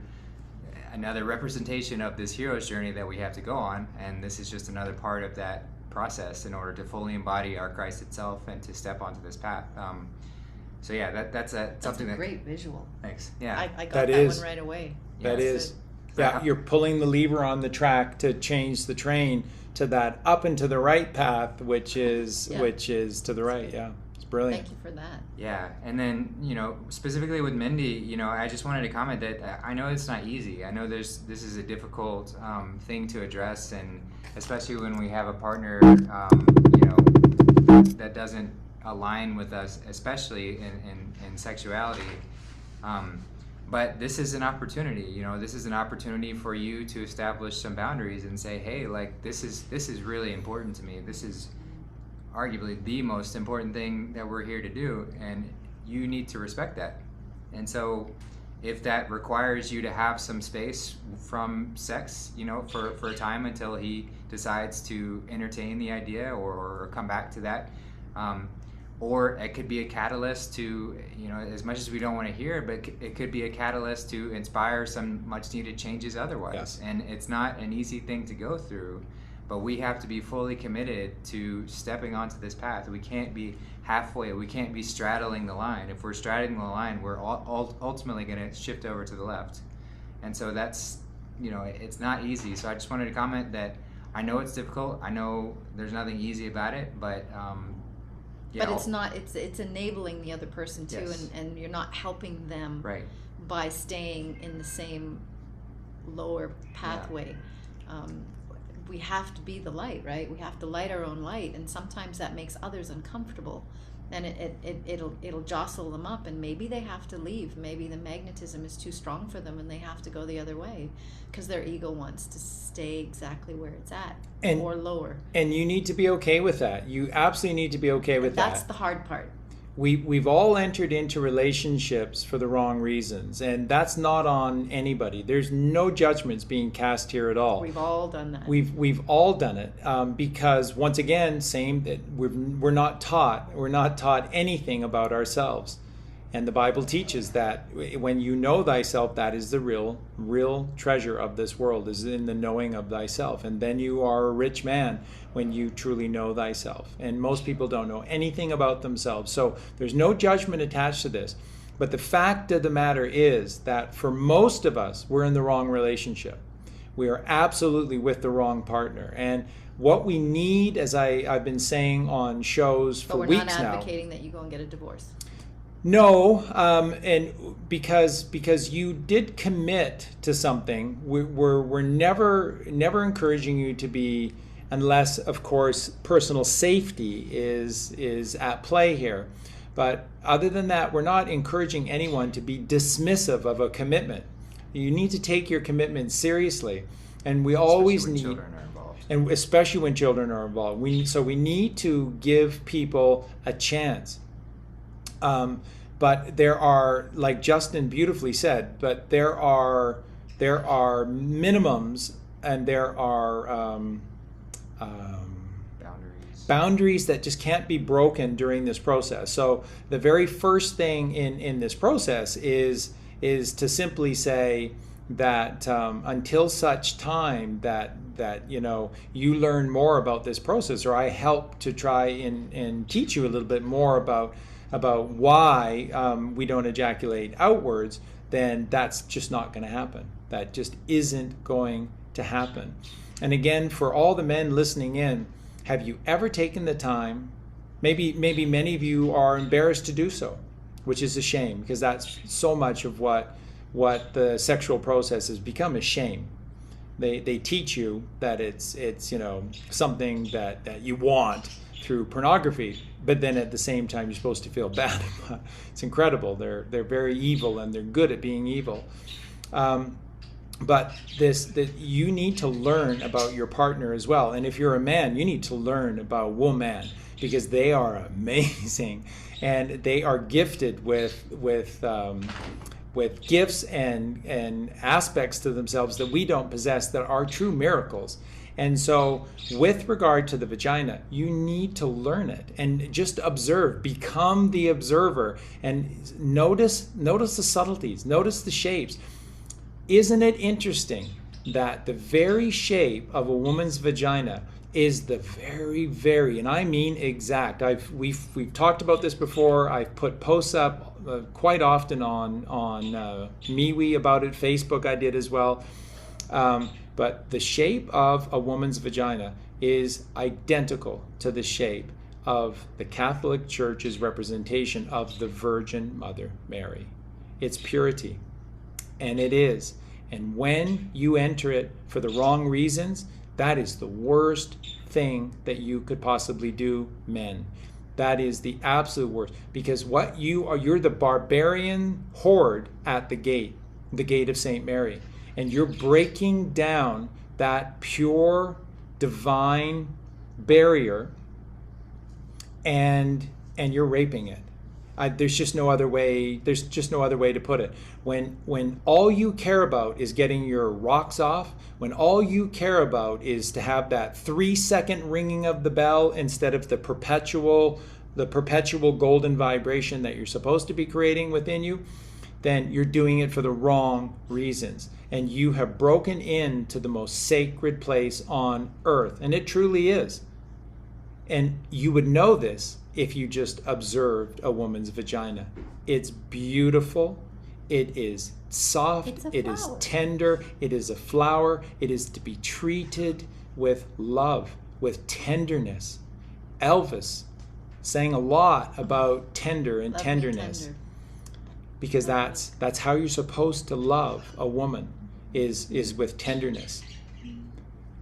representation of this hero's journey that we have to go on, and this is just another part of that process in order to fully embody our Christ itself and to step onto this path. So yeah, that's something a great visual. Thanks. Yeah, I got that one right away. That Yes. is. Yeah, you're pulling the lever on the track to change the train to that up and to the right path, which is to the right. Yeah, it's brilliant. Thank you for that. Yeah, and then specifically with Mindy, I just wanted to comment that I know it's not easy. I know this is a difficult thing to address, and especially when we have a partner, that doesn't align with us, especially in sexuality. But this is an opportunity. This is an opportunity for you to establish some boundaries and say, hey, like this is really important to me. This is arguably the most important thing that we're here to do, and you need to respect that. And so if that requires you to have some space from sex, for a time until he decides to entertain the idea or come back to that, or it could be a catalyst to, as much as we don't want to hear, but it could be a catalyst to inspire some much needed changes otherwise. Yes. And it's not an easy thing to go through, but we have to be fully committed to stepping onto this path. We can't be halfway. We can't be straddling the line. If we're straddling the line, we're ultimately going to shift over to the left. And so that's, it's not easy. So I just wanted to comment that I know it's difficult. I know there's nothing easy about it, but but it's not. It's enabling the other person too, Yes. and you're not helping them right. by staying in the same lower pathway. We have to be the light, right? We have to light our own light, and sometimes that makes others uncomfortable, and it'll jostle them up, and maybe they have to leave. Maybe the magnetism is too strong for them, and they have to go the other way because their ego wants to stay exactly where it's at or lower. And you need to be okay with that. You absolutely need to be okay with that. That's the hard part. We've all entered into relationships for the wrong reasons, and that's not on anybody. There's no judgments being cast here at all. We've all done that. We've all done it because once again, we're not taught anything about ourselves, and the Bible teaches that when you know thyself, that is the real treasure of this world, is in the knowing of thyself, and then you are a rich man when you truly know thyself. And most people don't know anything about themselves, so there's no judgment attached to this. But the fact of the matter is that for most of us, we're in the wrong relationship. We are absolutely with the wrong partner, and what we need, as I've been saying on shows for weeks now. But we're not advocating that you go and get a divorce. No, and because you did commit to something, we're never encouraging you to be unless, of course, personal safety is at play here. But other than that, we're not encouraging anyone to be dismissive of a commitment. You need to take your commitment seriously, and we always need, children are involved. and especially when children are involved. We need to give people a chance. But there are, like Justin beautifully said, but there are minimums, and there are boundaries that just can't be broken during this process. So the very first thing in this process is to simply say that until such time that you learn more about this process, or I help to try and teach you a little bit more about why we don't ejaculate outwards, then that's just not going to happen. That just isn't going to happen. And again, for all the men listening in, have you ever taken the time? Maybe many of you are embarrassed to do so, which is a shame, because that's so much of what the sexual process has become, is shame. They teach you that it's something that you want through pornography, but then at the same time you're supposed to feel bad. It's incredible. They're very evil, and they're good at being evil. But you need to learn about your partner as well. And if you're a man, you need to learn about woman, because they are amazing, and they are gifted with gifts and aspects to themselves that we don't possess, that are true miracles. And so with regard to the vagina, you need to learn it and just observe, become the observer, and notice the subtleties, notice the shapes. Isn't it interesting that the very shape of a woman's vagina is the very, and I mean exact. We've talked about this before. I've put posts up quite often on MeWe about it. Facebook I did as well. But the shape of a woman's vagina is identical to the shape of the Catholic Church's representation of the Virgin Mother Mary. It's purity. And it is. And when you enter it for the wrong reasons, that is the worst thing that you could possibly do, men. That is the absolute worst. Because what you're the barbarian horde at the gate of St. Mary. And you're breaking down that pure, divine barrier, and you're raping it. There's just no other way. There's just no other way to put it. When all you care about is getting your rocks off, when all you care about is to have that 3-second ringing of the bell instead of the perpetual golden vibration that you're supposed to be creating within you, then you're doing it for the wrong reasons. And you have broken into the most sacred place on earth. And it truly is. And you would know this if you just observed a woman's vagina. It's beautiful. It is soft. It is tender. It is a flower. It is to be treated with love, with tenderness. Elvis sang a lot about tender and tenderness. Because that's how you're supposed to love a woman, is with tenderness.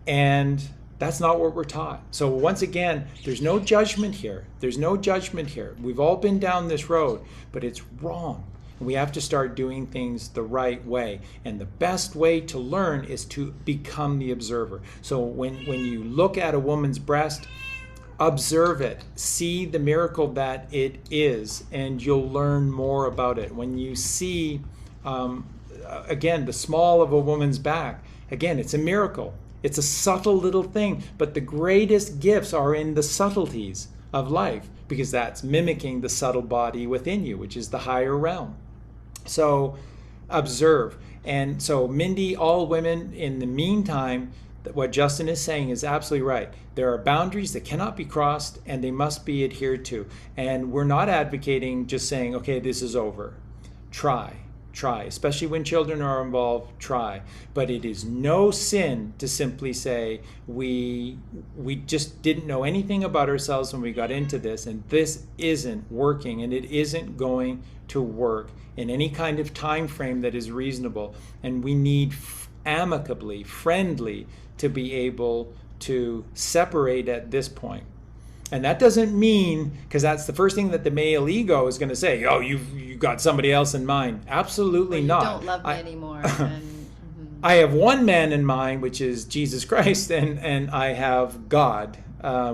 And that's not what we're taught. So once again, there's no judgment here. There's no judgment here. We've all been down this road, but it's wrong. We have to start doing things the right way. And the best way to learn is to become the observer. So when you look at a woman's breast, observe it, see the miracle that it is, and you'll learn more about it. When you see, again, the small of a woman's back, again, it's a miracle. It's a subtle little thing, but the greatest gifts are in the subtleties of life, because that's mimicking the subtle body within you, which is the higher realm. So observe. And so Mindy, all women, in the meantime, what Justin is saying is absolutely right. There are boundaries that cannot be crossed, and they must be adhered to. And we're not advocating just saying, okay, this is over. Try, especially when children are involved, try. But it is no sin to simply say, we just didn't know anything about ourselves when we got into this, and this isn't working, and it isn't going to work in any kind of time frame that is reasonable. And we need amicably, friendly, to be able to separate at this point. And that doesn't mean, because that's the first thing that the male ego is going to say, oh, you got somebody else in mind. Absolutely Or you not. don't love me anymore. And, I have one man in mind, which is Jesus Christ, and I have God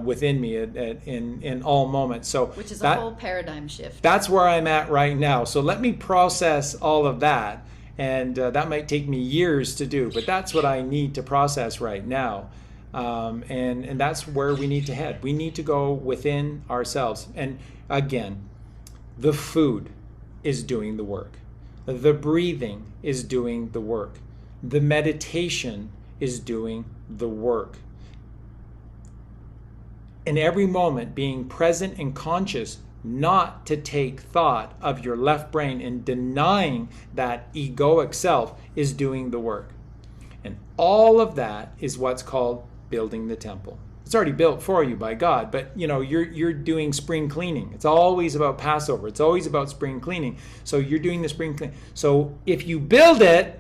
within me in all moments. So which is a whole paradigm shift. That's where I'm at right now. So let me process all of that. And that might take me years to do, but that's what I need to process right now. And that's where we need to head. We need to go within ourselves. And again, the food is doing the work. The breathing is doing the work. The meditation is doing the work. In every moment, being present and conscious, not to take thought of your left brain and denying that egoic self is doing the work. And all of that is what's called building the temple. It's already built for you by God, but you're doing spring cleaning. It's always about Passover. It's always about spring cleaning. So you're doing the spring cleaning. So if you build it,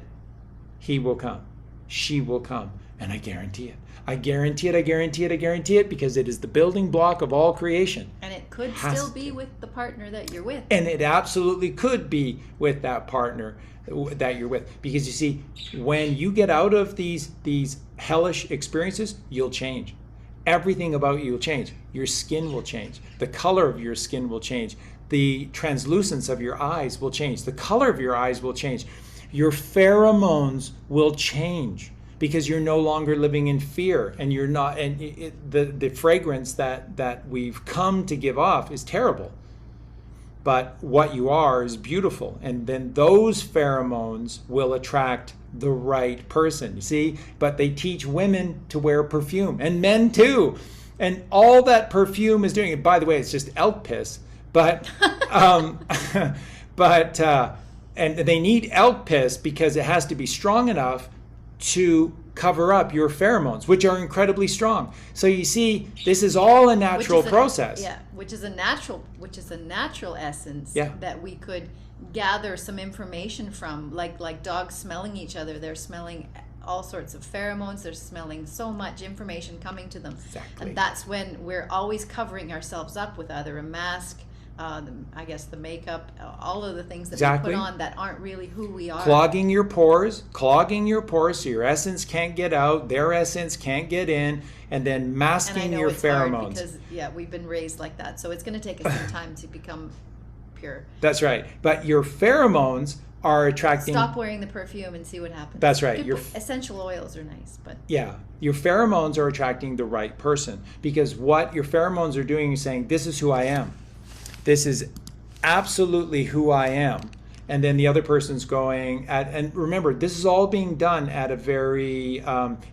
he will come. She will come. And I guarantee it. I guarantee it, I guarantee it, I guarantee it, because it is the building block of all creation. And it could still be with the partner that you're with. And it absolutely could be with that partner that you're with. Because you see, when you get out of these hellish experiences, you'll change. Everything about you will change. Your skin will change. The color of your skin will change. The translucence of your eyes will change. The color of your eyes will change. Your pheromones will change. Because you're no longer living in fear, and you're not, and the fragrance that we've come to give off is terrible. But what you are is beautiful, and then those pheromones will attract the right person. You see, but they teach women to wear perfume, and men too, and all that perfume is doing. And by the way, it's just elk piss, but and they need elk piss because it has to be strong enough to cover up your pheromones, which are incredibly strong. So you see, this is all a natural process. Which is a natural essence that we could gather some information from, like dogs smelling each other. They're smelling all sorts of pheromones. They're smelling so much information coming to them. Exactly. And that's when we're always covering ourselves up with either a mask, I guess the makeup, all of the things that we put on that aren't really who we are. Clogging your pores so your essence can't get out, their essence can't get in, and then masking your pheromones. Because we've been raised like that, so it's going to take us some time to become pure. That's right. But your pheromones are attracting. Stop wearing the perfume and see what happens. That's right. Your essential oils are nice, but your pheromones are attracting the right person, because what your pheromones are doing is saying, "This is who I am. This is absolutely who I am." And then the other person's going at, and remember, this is all being done at a very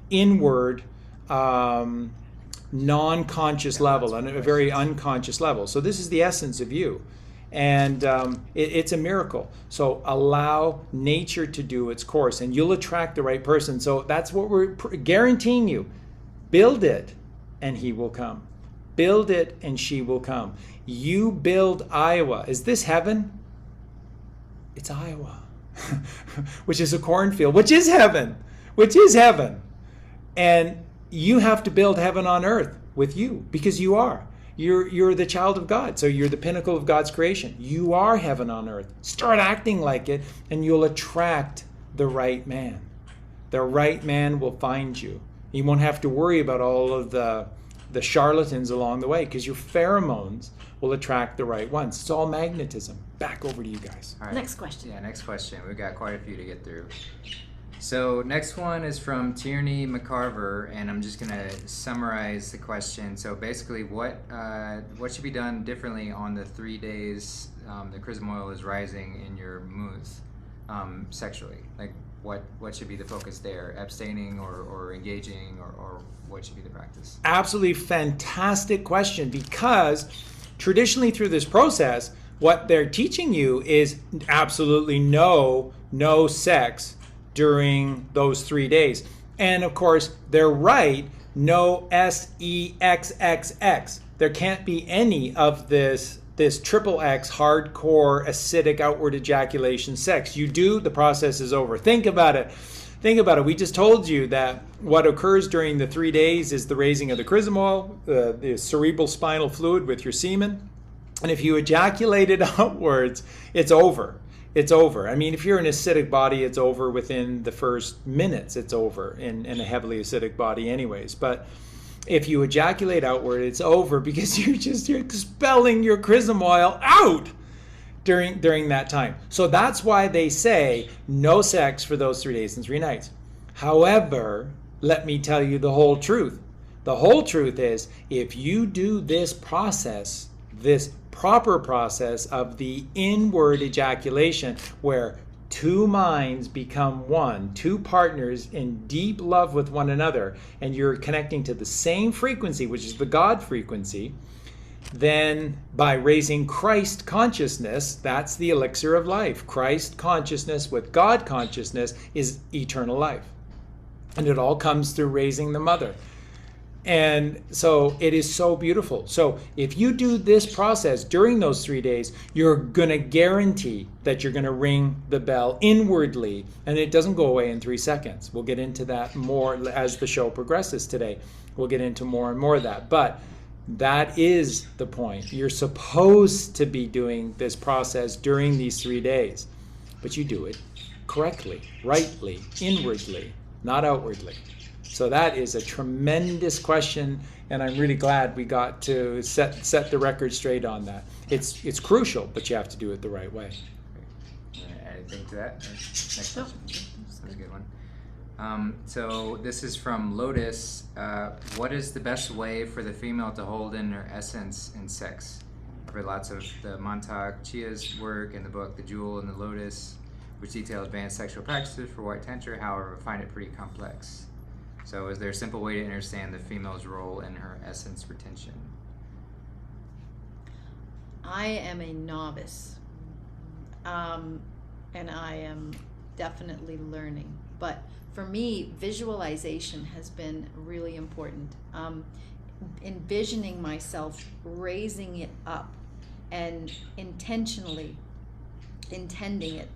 inward, non-conscious level, and a very unconscious level. So this is the essence of you. And it's a miracle. So allow nature to do its course, and you'll attract the right person. So that's what we're guaranteeing you. Build it, and he will come. Build it, and she will come. You build Iowa. Is this heaven? It's Iowa, which is a cornfield, which is heaven, And you have to build heaven on earth with you, because you are. You're the child of God, so you're the pinnacle of God's creation. You are heaven on earth. Start acting like it, and you'll attract the right man. The right man will find you. You won't have to worry about all of the charlatans along the way, because your pheromones will attract the right ones. It's all magnetism. Back over to you guys. All right. Next question. Yeah, next question. We've got quite a few to get through. So next one is from Tierney McCarver, and I'm just going to summarize the question. So basically, what should be done differently on the 3 days the chrism oil is rising in your moods sexually? Like, what should be the focus there? Abstaining or engaging, or what should be the practice? Absolutely fantastic question, because traditionally through this process, what they're teaching you is absolutely no sex during those 3 days. And of course, they're right, no SEXXX. There can't be any of this triple X hardcore acidic outward ejaculation sex. You do, the process is over. Think about it. think about it. We just told you that what occurs during the 3 days is the raising of the chrism oil, the cerebral spinal fluid with your semen. And if you ejaculate it outwards, it's over. It's over. I mean, if you're an acidic body, it's over within the first minutes. It's over in a heavily acidic body anyways. But if you ejaculate outward, it's over because you're expelling your chrism oil out during that time. So that's why they say no sex for those 3 days and 3 nights. However, let me tell you the whole truth. The whole truth is, if you do this process, this proper process of the inward ejaculation, where two minds become one, two partners in deep love with one another, and you're connecting to the same frequency, which is the God frequency, then by raising Christ consciousness, that's the elixir of life. Christ consciousness with God consciousness is eternal life. And it all comes through raising the mother. And so it is so beautiful. So if you do this process during those 3 days, you're going to guarantee that you're going to ring the bell inwardly, and it doesn't go away in 3 seconds. We'll get into that more as the show progresses today. We'll get into more and more of that. But that is the point. You're supposed to be doing this process during these 3 days, but you do it correctly, rightly, inwardly, not outwardly. So that is a tremendous question, and I'm really glad we got to set the record straight on that. It's crucial, but you have to do it the right way. Anything to that? Next question. That's a good one. So this is from Lotus. What is the best way for the female to hold in her essence in sex? I've read lots of the Montauk Chia's work and the book The Jewel and the Lotus, which detail advanced sexual practices for white tantra. However, I find it pretty complex. So is there a simple way to understand the female's role in her essence retention? I am a novice, and I am definitely learning. But for me, visualization has been really important. Envisioning myself raising it up and intentionally intending it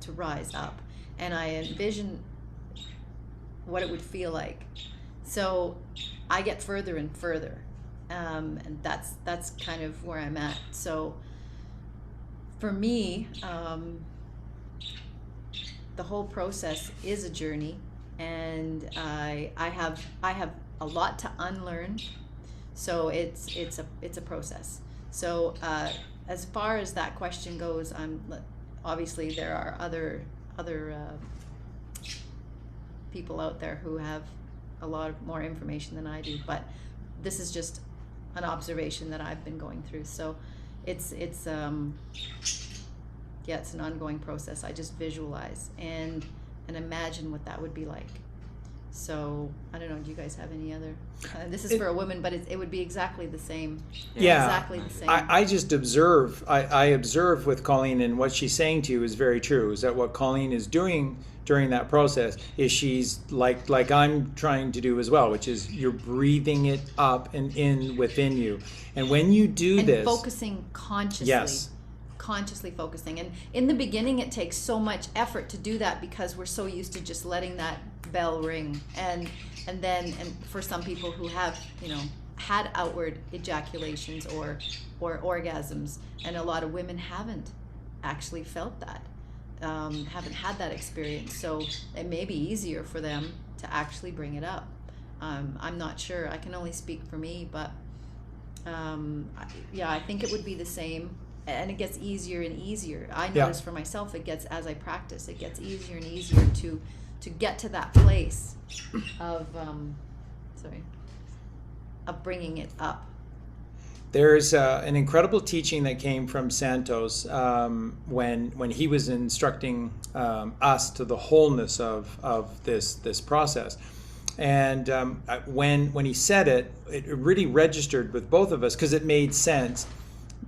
to rise up. And I envision what it would feel like. So I get further and further, and that's kind of where I'm at. So for me, the whole process is a journey, and I have a lot to unlearn. So it's a process. So as far as that question goes, obviously there are other people out there who have a lot more information than I do, but this is just an observation that I've been going through. So it's an ongoing process. I just visualize and imagine what that would be like. So I don't know, do you guys have any other this is for a woman, but it would be exactly the same. Yeah, exactly the same. I just observe. I observe with Colleen, and what she's saying to you is very true. Is that what Colleen is doing during that process? Is she's like I'm trying to do as well, which is you're breathing it up and in within you, and when you do and this, focusing consciously. Yes. Consciously focusing. And in the beginning it takes so much effort to do that because we're so used to just letting that bell ring, and for some people who have had outward ejaculations or orgasms, and a lot of women haven't actually felt that, haven't had that experience, so it may be easier for them to actually bring it up. I'm not sure, I can only speak for me, but I think it would be the same. And it gets easier and easier. I notice for myself, it gets, as I practice, it gets easier and easier to get to that place of bringing it up. There's an incredible teaching that came from Santos when he was instructing us to the wholeness of this process. And when he said it, it really registered with both of us because it made sense.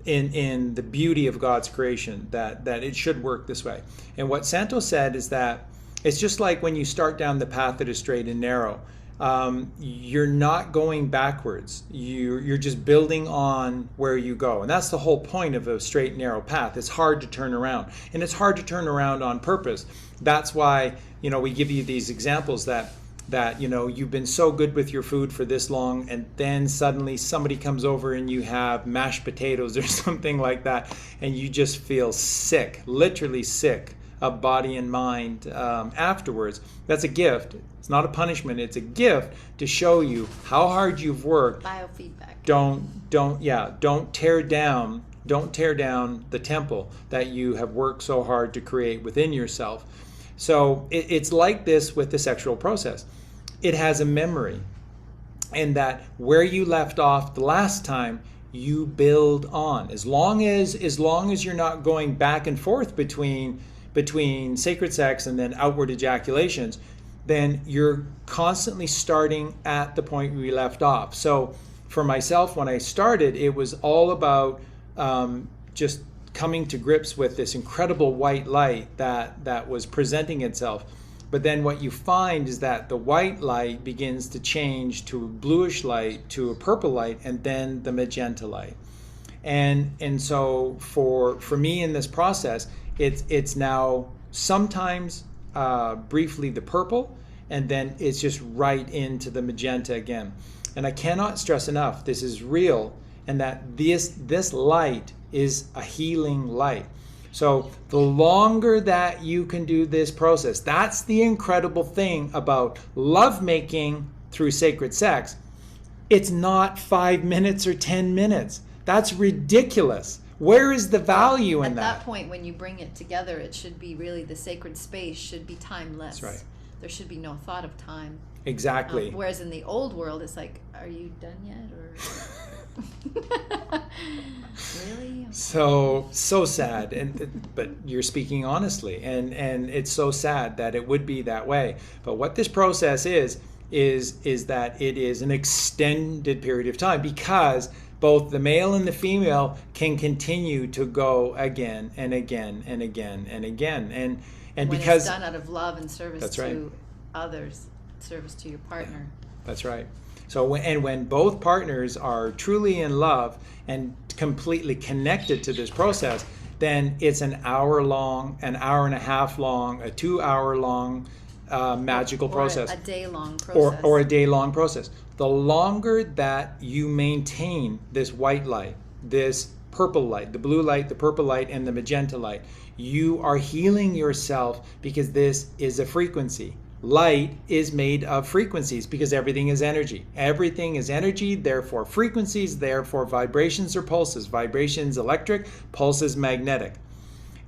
In the beauty of God's creation, that it should work this way. And what Santos said is that it's just like when you start down the path that is straight and narrow. you're not going backwards. You're just building on where you go. And that's the whole point of a straight and narrow path. It's hard to turn around. And it's hard to turn around on purpose. That's why, we give you these examples that you've been so good with your food for this long, and then suddenly somebody comes over and you have mashed potatoes or something like that, and you just feel sick, literally sick of body and mind afterwards. That's a gift. It's not a punishment. It's a gift to show you how hard you've worked. Biofeedback. Don't tear down the temple that you have worked so hard to create within yourself. So it's like this with the sexual process. It has a memory, and that where you left off the last time, you build on. As long as you're not going back and forth between sacred sex and then outward ejaculations, then you're constantly starting at the point where you left off. So for myself, when I started, it was all about just coming to grips with this incredible white light that was presenting itself. But then what you find is that the white light begins to change to a bluish light, to a purple light, and then the magenta light. And so for me in this process, it's now sometimes briefly the purple, and then it's just right into the magenta again. And I cannot stress enough, this is real, and that this light is a healing light. So the longer that you can do this process, that's the incredible thing about lovemaking through sacred sex. It's not 5 minutes or 10 minutes. That's ridiculous. Where is the value in that? At that point, when you bring it together, it should be really, the sacred space should be timeless. That's right. There should be no thought of time. Exactly. Whereas in the old world, it's like, are you done yet? Or really? So sad, but you're speaking honestly, and it's so sad that it would be that way. But what this process is that it is an extended period of time, because both the male and the female can continue to go again and again and again and again, and when because it's done out of love and service that's to right. others, service to your partner. That's right. So when both partners are truly in love and completely connected to this process, then it's an hour long, an hour and a half long, a 2 hour long magical process. A day long process. Or a day long process. The longer that you maintain this white light, this purple light, the blue light, the purple light, and the magenta light, you are healing yourself, because this is a frequency. Light is made of frequencies, because everything is energy. Everything is energy, therefore frequencies, therefore vibrations or pulses. Vibrations electric, pulses magnetic.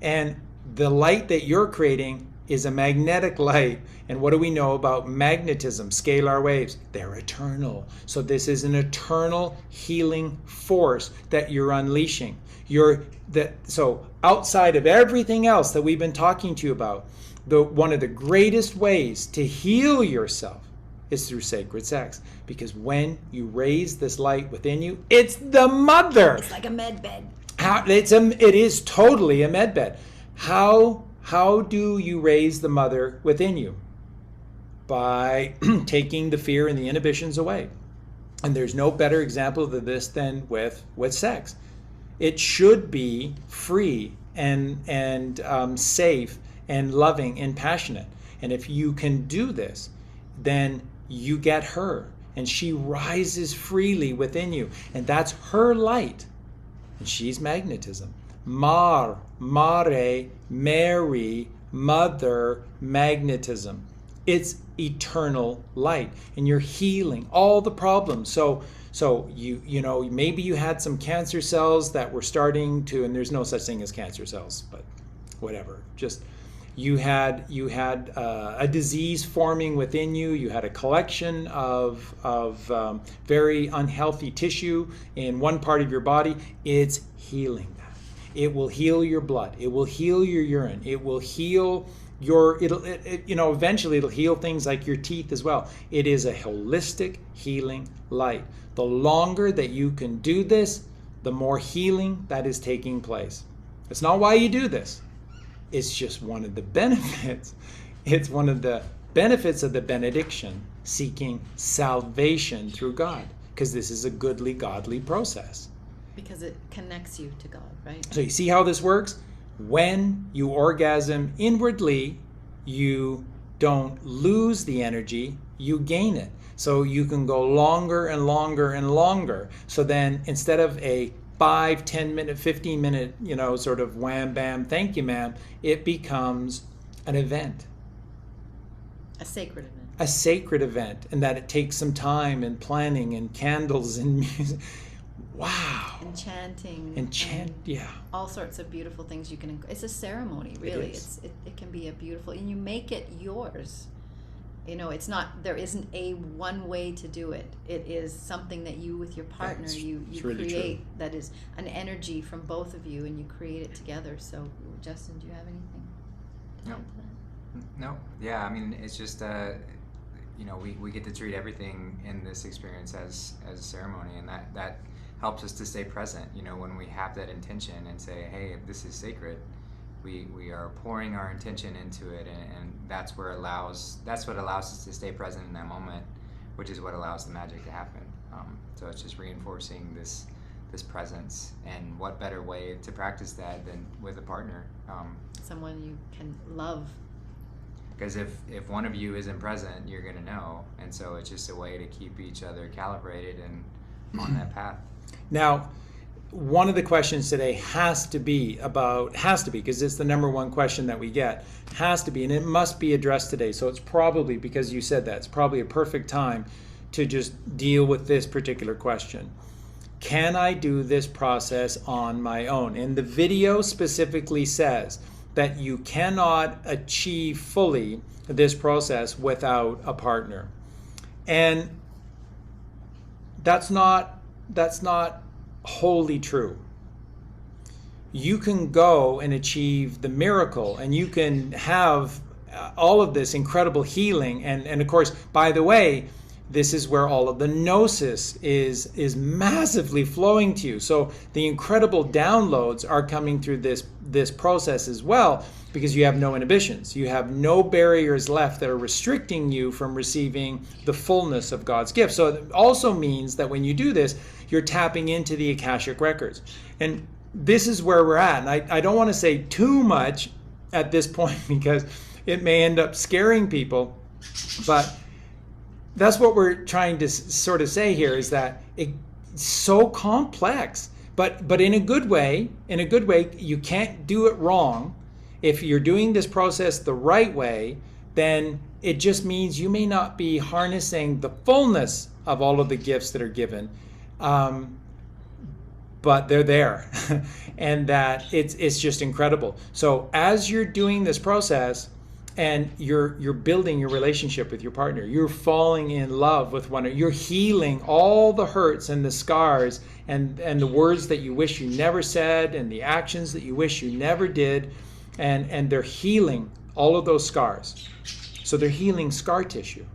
And the light that you're creating is a magnetic light. And what do we know about magnetism? Scalar waves. They're eternal. So this is an eternal healing force that you're unleashing. So outside of everything else that we've been talking to you about, one of the greatest ways to heal yourself is through sacred sex. Because when you raise this light within you, it's the mother. It's like a med bed. It is totally a med bed. How do you raise the mother within you? By taking the fear and the inhibitions away. And there's no better example of this than with sex. It should be free and safe and loving and passionate. And if you can do this, then you get her, and she rises freely within you. And that's her light. And she's magnetism. Mare, Mary, mother, magnetism. It's eternal light, and you're healing all the problems. So you know, maybe you had some cancer cells that were starting to, and there's no such thing as cancer cells, but whatever. Just you had a disease forming within you. You had a collection of very unhealthy tissue in one part of your body. It's healing that. It will heal your blood. It will heal your urine. It will heal eventually it'll heal things like your teeth as well. It is a holistic healing light. The longer that you can do this, the more healing that is taking place. It's not why you do this. It's just one of the benefits. It's one of the benefits of the benediction, seeking salvation through God, because this is a goodly, godly process. Because it connects you to God, right? So you see how this works? When you orgasm inwardly, you don't lose the energy, you gain it. So you can go longer and longer and longer. So then instead of a 5, 10 minute, 15 minute, sort of wham, bam, thank you, ma'am, it becomes an event. A sacred event. A sacred event, and that it takes some time and planning and candles and music. Wow. And chanting. And yeah. All sorts of beautiful things you can. It's a ceremony, really. It can be a beautiful, and you make it yours. It's not, there isn't a one way to do it. It is something that you with your partner, you really create true. that is an energy from both of you, and you create it together. So, Justin, do you have anything to add to that? No. Yeah, I mean, it's just, we get to treat everything in this experience as a ceremony, and that helps us to stay present, when we have that intention and say, hey, this is sacred. We are pouring our intention into it, and that's what allows us to stay present in that moment, which is what allows the magic to happen. So it's just reinforcing this presence, and what better way to practice that than with a partner? Someone you can love. Because if one of you isn't present, you're gonna know, and so it's just a way to keep each other calibrated and on that path. Now, one of the questions today has to be, because it's the number one question that we get, has to be, and it must be addressed today. So it's probably, because you said that, it's probably a perfect time to just deal with this particular question. Can I do this process on my own? And the video specifically says that you cannot achieve fully this process without a partner. And that's not wholly true. You can go and achieve the miracle, and you can have all of this incredible healing, and of course, by the way, this is where all of the gnosis is massively flowing to you. So the incredible downloads are coming through this process as well, because you have no inhibitions. You have no barriers left that are restricting you from receiving the fullness of God's gift. So it also means that when you do this, you're tapping into the Akashic records. And this is where we're at. And I don't want to say too much at this point because it may end up scaring people. But that's what we're trying to sort of say here, is that it's so complex, but in a good way. In a good way, you can't do it wrong. If you're doing this process the right way, then it just means you may not be harnessing the fullness of all of the gifts that are given, but they're there, and that it's just incredible. So as you're doing this process, and you're building your relationship with your partner, you're falling in love with one another, you're healing all the hurts and the scars and the words that you wish you never said and the actions that you wish you never did, and they're healing all of those scars. So they're healing scar tissue.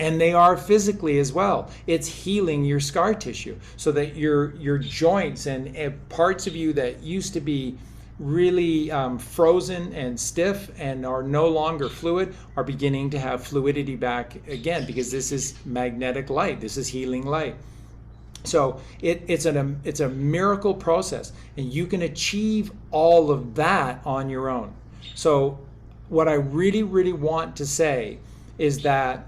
And they are physically as well. It's healing your scar tissue so that your joints and parts of you that used to be really frozen and stiff and are no longer fluid are beginning to have fluidity back again, because this is magnetic light. This is healing light. So it's a miracle process, and you can achieve all of that on your own. So what I really, really want to say is that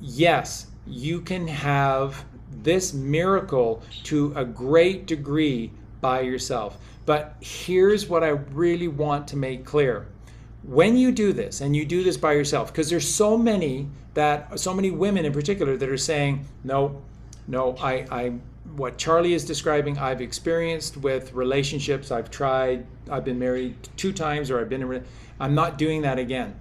yes, you can have this miracle to a great degree by yourself. But here's what I really want to make clear. When you do this, and you do this by yourself, because there's so many women in particular that are saying, no, what Charlie is describing, I've experienced with relationships. I've tried, I've been married 2 times, or I'm not doing that again.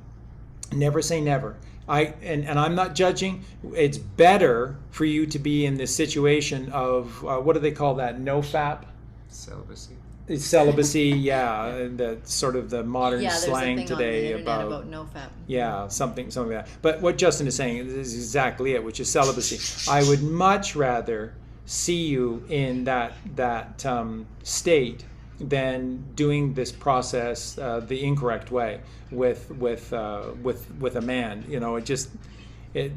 Never say never. And I'm not judging. It's better for you to be in this situation of, what do they call that? No-fap? Celibacy. Celibacy, yeah, the sort of the modern slang there's a thing today on the internet about no-fap. Yeah, something like that. But what Justin is saying is exactly it, which is celibacy. I would much rather see you in that state doing this process the incorrect way with a man. You know,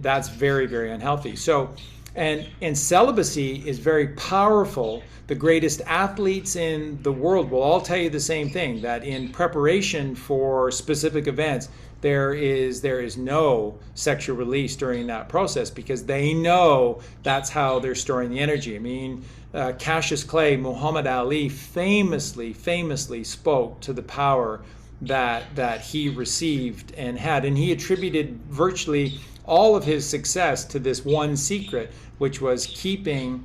that's very, very unhealthy. So, and celibacy is very powerful. The greatest athletes in the world will all tell you the same thing, that in preparation for specific events, there is no sexual release during that process, because they know that's how they're storing the energy. I mean, Cassius Clay, Muhammad Ali famously spoke to the power that he received and had, and he attributed virtually all of his success to this one secret, which was keeping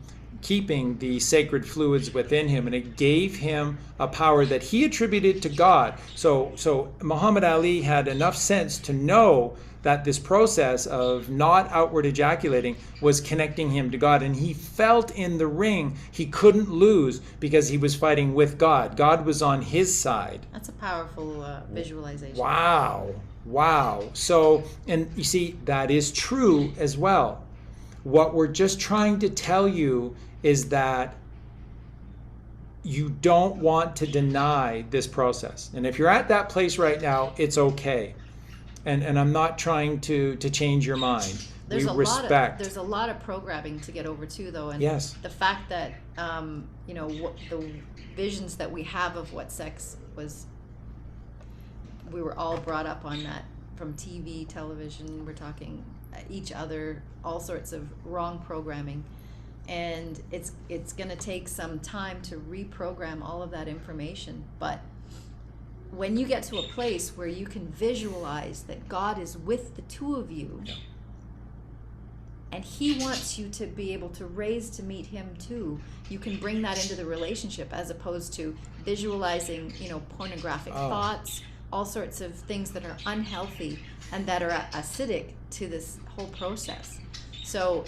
the sacred fluids within him, and it gave him a power that he attributed to God. So Muhammad Ali had enough sense to know that this process of not outward ejaculating was connecting him to God, and he felt in the ring he couldn't lose because he was fighting with God. God was on his side. That's a powerful visualization. Wow. So, and you see, that is true as well. What we're just trying to tell you is that you don't want to deny this process. And if you're at that place right now, it's okay. And I'm not trying to change your mind. There's a lot of programming to get over too, though. And yes, the fact that the visions that we have of what sex was, we were all brought up on that from TV, television. We're talking each other, all sorts of wrong programming, and it's going to take some time to reprogram all of that information. But when you get to a place where you can visualize that God is with the two of you, yeah, and he wants you to be able to raise to meet him too, you can bring that into the relationship, as opposed to visualizing, pornographic thoughts, all sorts of things that are unhealthy and that are acidic to this whole process. So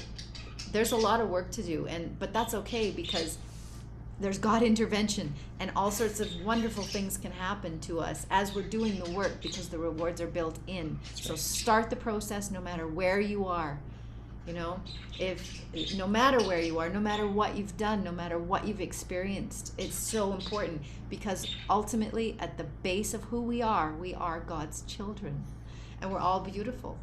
there's a lot of work to do, but that's okay, because there's God intervention, and all sorts of wonderful things can happen to us as we're doing the work, because the rewards are built in. So start the process no matter where you are. If no matter where you are, no matter what you've done, no matter what you've experienced, it's so important, because ultimately at the base of who we are God's children, and we're all beautiful.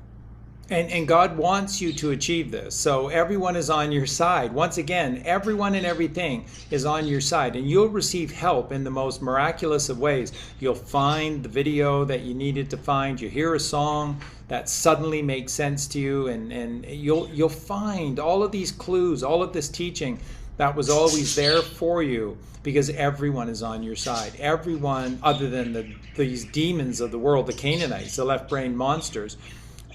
And God wants you to achieve this. So everyone is on your side. Once again, everyone and everything is on your side, and you'll receive help in the most miraculous of ways. You'll find the video that you needed to find. You hear a song that suddenly makes sense to you, and you'll find all of these clues, all of this teaching that was always there for you, because everyone is on your side. Everyone, other than these demons of the world, the Canaanites, the left-brain monsters.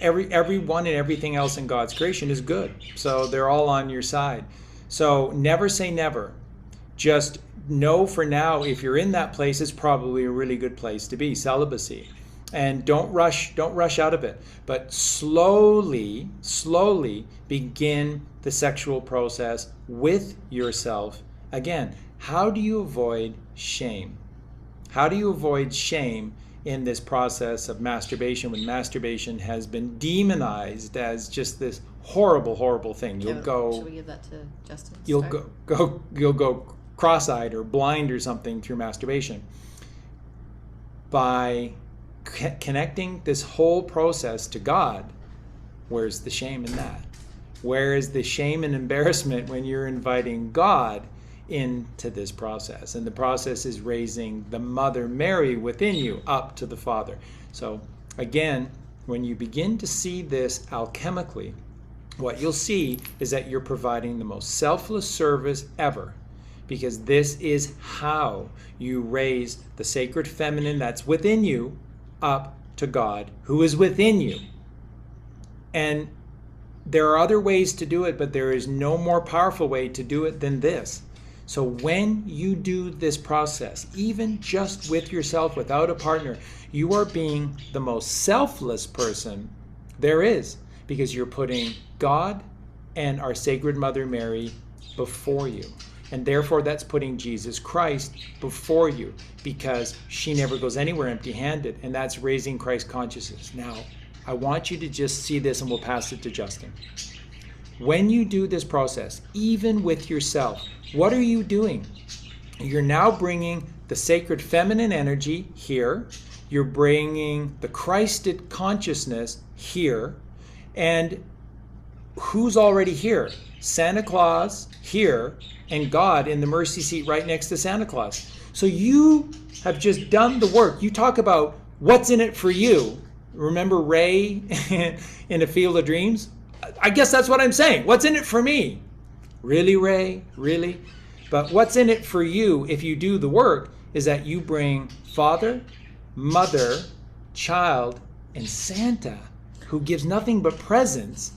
Everyone and everything else in God's creation is good. So they're all on your side. So never say never. Just know for now, if you're in that place, it's probably a really good place to be, celibacy. And don't rush out of it. But slowly begin the sexual process with yourself. Again, how do you avoid shame? How do you avoid shame in this process of masturbation, when masturbation has been demonized as just this horrible thing? You'll go. Should we give that to Justin? You'll go cross-eyed or blind or something through masturbation. By connecting this whole process to God, where's the shame in that? Where is the shame and embarrassment when you're inviting God into this process? And the process is raising the Mother Mary within you up to the Father. So again, when you begin to see this alchemically, what you'll see is that you're providing the most selfless service ever, because this is how you raise the sacred feminine that's within you up to God, who is within you. And there are other ways to do it, but there is no more powerful way to do it than this. So when you do this process, even just with yourself, without a partner, you are being the most selfless person there is, because you're putting God and our Sacred Mother Mary before you. And therefore that's putting Jesus Christ before you, because she never goes anywhere empty-handed, and that's raising Christ consciousness. Now, I want you to just see this, and we'll pass it to Justin. When you do this process, even with yourself, what are you doing? You're now bringing the sacred feminine energy here. You're bringing the Christed consciousness here. And who's already here? Santa Claus here, and God in the mercy seat right next to Santa Claus. So you have just done the work. You talk about what's in it for you. Remember Ray in A Field of Dreams? I guess that's what I'm saying. What's in it for me? Really, Ray? Really? But what's in it for you if you do the work is that you bring Father, Mother, Child, and Santa, who gives nothing but presents,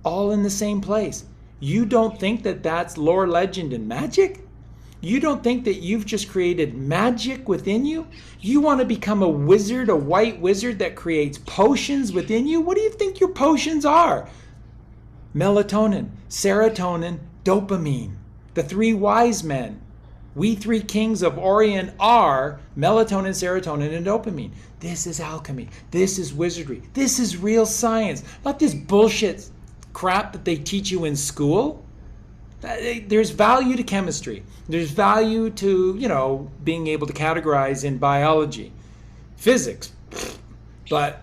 all in the same place. You don't think that that's lore, legend, and magic? You don't think that you've just created magic within you? You want to become a wizard, a white wizard that creates potions within you? What do you think your potions are? Melatonin, serotonin, dopamine. The three wise men. We three kings of Orient are melatonin, serotonin, and dopamine. This is alchemy. This is wizardry. This is real science. Not this bullshit crap that they teach you in school. There's value to chemistry. There's value to, being able to categorize in biology, physics. But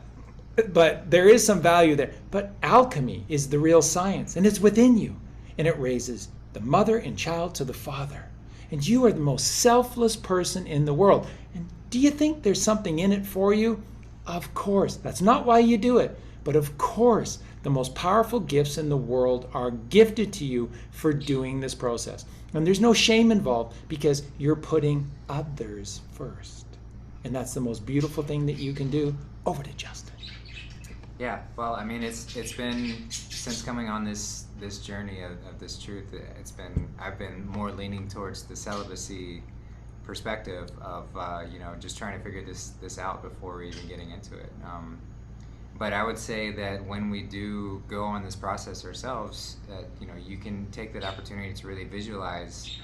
there is some value there. But alchemy is the real science, and it's within you. And it raises the mother and child to the Father. And you are the most selfless person in the world. And do you think there's something in it for you? Of course. That's not why you do it. But of course, the most powerful gifts in the world are gifted to you for doing this process. And there's no shame involved because you're putting others first. And that's the most beautiful thing that you can do. Over to Justin. Yeah, well, I mean, it's been, since coming on this journey of this truth, I've been more leaning towards the celibacy perspective of just trying to figure this out before even getting into it. But I would say that when we do go on this process ourselves, that you can take that opportunity to really visualize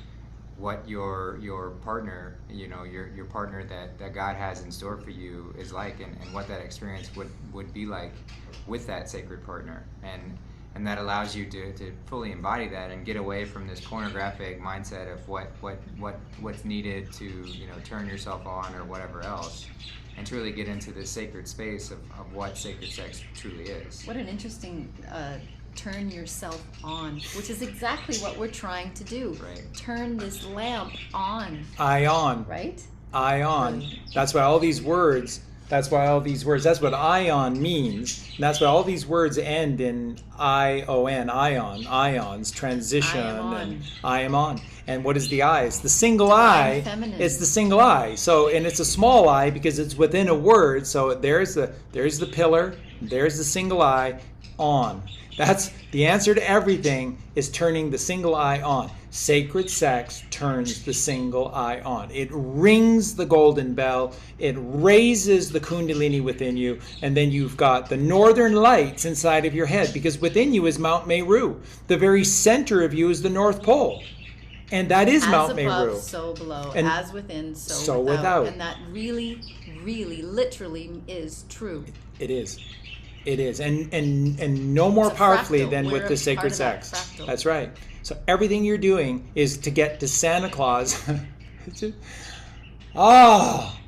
what your partner, your partner that God has in store for you is like, and what that experience would be like with that sacred partner, and that allows you to fully embody that and get away from this pornographic mindset of what's needed to turn yourself on or whatever else, and to really get into this sacred space of what sacred sex truly is. What an interesting turn yourself on, which is exactly what we're trying to do. Right. Turn this lamp on. Ion. Right? Ion. That's what all these words, that's what ion means. And that's why all these words end in I-O-N, ion, ions, transition, and I am on. And what is the I? It's the single I. Feminine. It's the single I. So, and it's a small I because it's within a word. So there's the pillar, there's the single I, on. That's the answer to everything, is turning the single I on. Sacred sex turns the single I on. It rings the golden bell. It raises the kundalini within you. And then you've got the northern lights inside of your head, because within you is Mount Meru. The very center of you is the North Pole. And that is Mount Meru. As above, so below. And as within, so so without. without. And that really, really, literally is true. It is. It is. And no more It's a powerfully fractal. than We're with a the part sacred of that sex. fractal. That's right. So everything you're doing is to get to Santa Claus.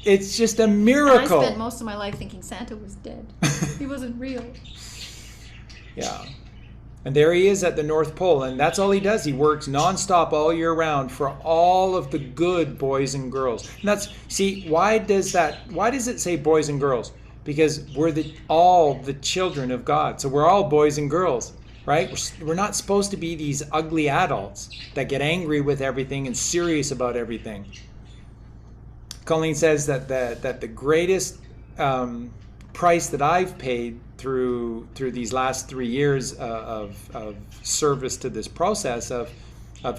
It's just a miracle. I spent most of my life thinking Santa was dead. He wasn't real. Yeah. And there he is at the North Pole, and that's all he does. He works nonstop all year round for all of the good boys and girls. And why does it say boys and girls? Because we're all the children of God. So we're all boys and girls, right? We're not supposed to be these ugly adults that get angry with everything and serious about everything. Colleen says that the greatest price that I've paid through these last 3 years of service to this process of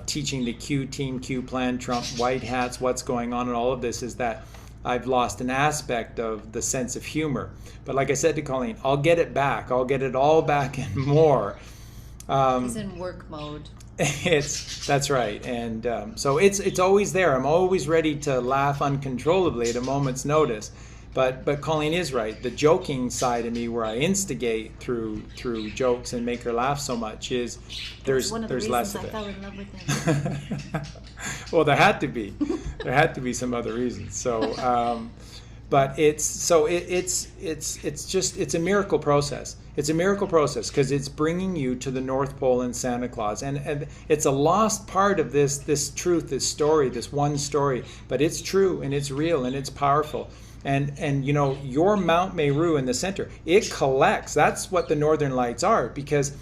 teaching the Q team, Q plan, Trump, white hats, what's going on, and all of this, is that I've lost an aspect of the sense of humor. But like I said to Colleen, I'll get it back. I'll get it all back and more. He's in work mode. That's right. And so it's always there. I'm always ready to laugh uncontrollably at a moment's notice. But Colleen is right. The joking side of me, where I instigate through jokes and make her laugh so much, is there's less of it. One of the reasons I fell in love with him. Well, there had to be some other reasons. So, but it's a miracle process. It's a miracle process because it's bringing you to the North Pole and Santa Claus, and it's a lost part of this truth, this story, this one story. But it's true and it's real and it's powerful. And you know, your Mount Meru in the center, it collects. That's what the Northern Lights are, because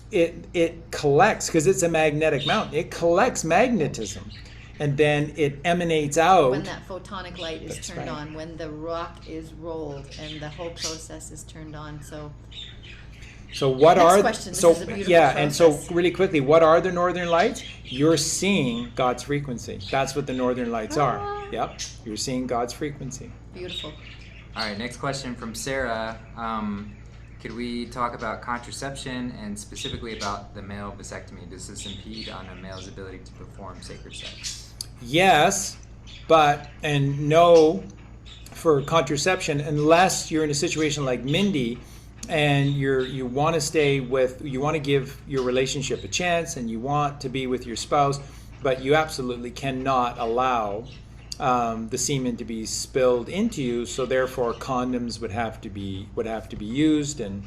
it collects, because it's a magnetic mountain. It collects magnetism, and then it emanates out. When that photonic light is turned on, when the rock is rolled and the whole process is turned on. So what are question. This is a beautiful process. And so really quickly, what are the Northern Lights? You're seeing God's frequency. That's what the Northern Lights are. Yep, you're seeing God's frequency. Beautiful. All right, next question from Sarah. Could we talk about contraception and specifically about the male vasectomy? Does this impede on a male's ability to perform sacred sex? Yes, but and no for contraception, unless you're in a situation like Mindy and you want to give your relationship a chance and you want to be with your spouse, but you absolutely cannot allow the semen to be spilled into you, so therefore condoms would have to be used, and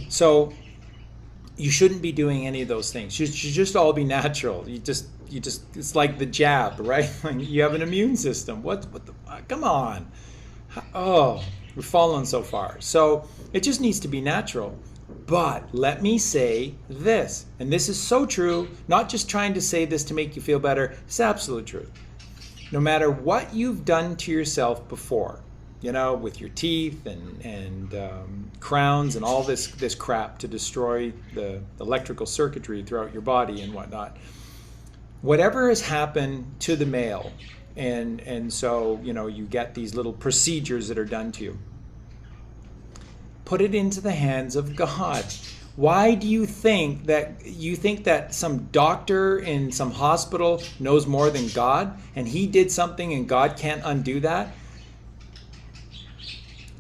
so you shouldn't be doing any of those things. You should just all be natural. You just it's like the jab, right? You have an immune system. What the come on. Oh, we've fallen so far. So it just needs to be natural. But let me say this, and this is so true, not just trying to say this to make you feel better, it's absolute truth. No matter what you've done to yourself before, you know, with your teeth and crowns and all this crap to destroy the electrical circuitry throughout your body and whatnot, whatever has happened to the male, and so, you know, you get these little procedures that are done to you, put it into the hands of God. Why do you think that some doctor in some hospital knows more than God, and he did something and God can't undo that?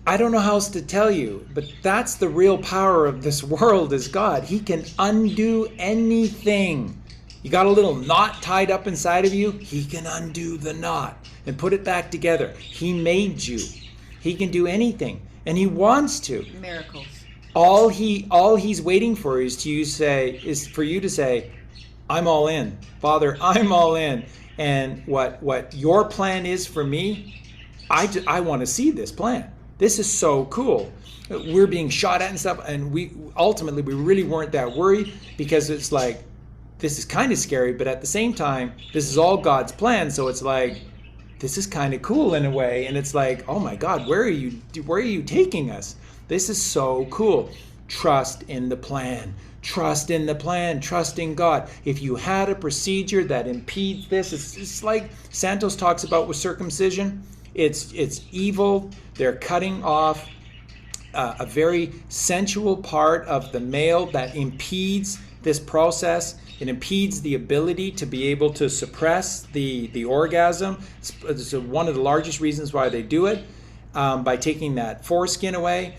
I don't know how else to tell you, but that's the real power of this world, is God. He can undo anything. You got a little knot tied up inside of you, he can undo the knot and put it back together. He made you. He can do anything, and he wants to. Miracles. All he's waiting for is for you to say, I'm all in. Father, I'm all in. And what your plan is for me, I want to see this plan. This is so cool. We're being shot at and stuff, and we really weren't that worried, because it's like, this is kind of scary, but at the same time, this is all God's plan. So it's like, this is kind of cool in a way. And it's like, oh my God, where are you taking us? This is so cool. Trust in the plan. Trust in the plan. Trust in God. If you had a procedure that impedes this, it's like Santos talks about with circumcision. It's evil. They're cutting off a very sensual part of the male that impedes this process. It impedes the ability to be able to suppress the orgasm. It's one of the largest reasons why they do it, by taking that foreskin away.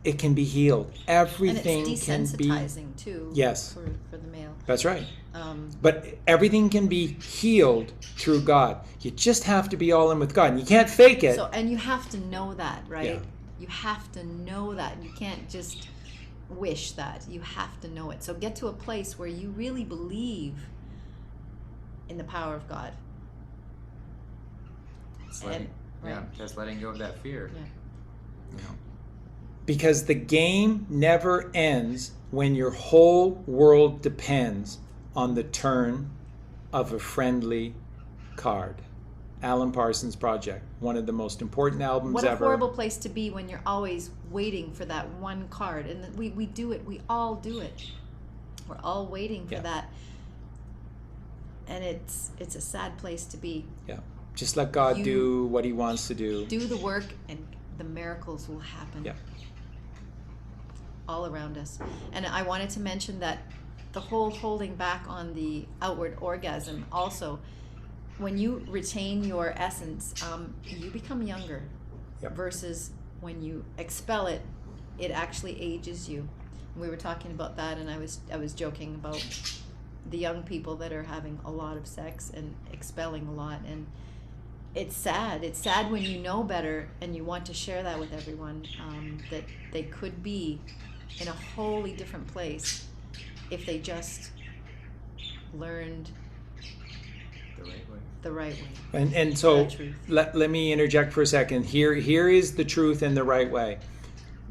It can be healed. Everything and it's can be desensitizing too. Yes, for the male. That's right. But everything can be healed through God. You just have to be all in with God. And you can't fake it. So, and you have to know that, right? Yeah. You have to know that. You can't just wish that. You have to know it. So get to a place where you really believe in the power of God. Just letting go of that fear. Yeah. You know. Because the game never ends when your whole world depends on the turn of a friendly card. Alan Parsons Project, one of the most important albums ever. What a horrible place to be when you're always waiting for that one card. And we do it. We all do it. We're all waiting for that. And it's a sad place to be. Yeah. Just let God do what he wants to do. Do the work and the miracles will happen. Yeah. All around us. And I wanted to mention that the whole holding back on the outward orgasm also, when you retain your essence, you become younger. Yep. Versus when you expel it, it actually ages you. We were talking about that, and I was joking about the young people that are having a lot of sex and expelling a lot, and it's sad. It's sad when you know better and you want to share that with everyone, that they could be in a wholly different place if they just learned the right way. And so The truth. let me interject for a second. Here is the truth in the right way.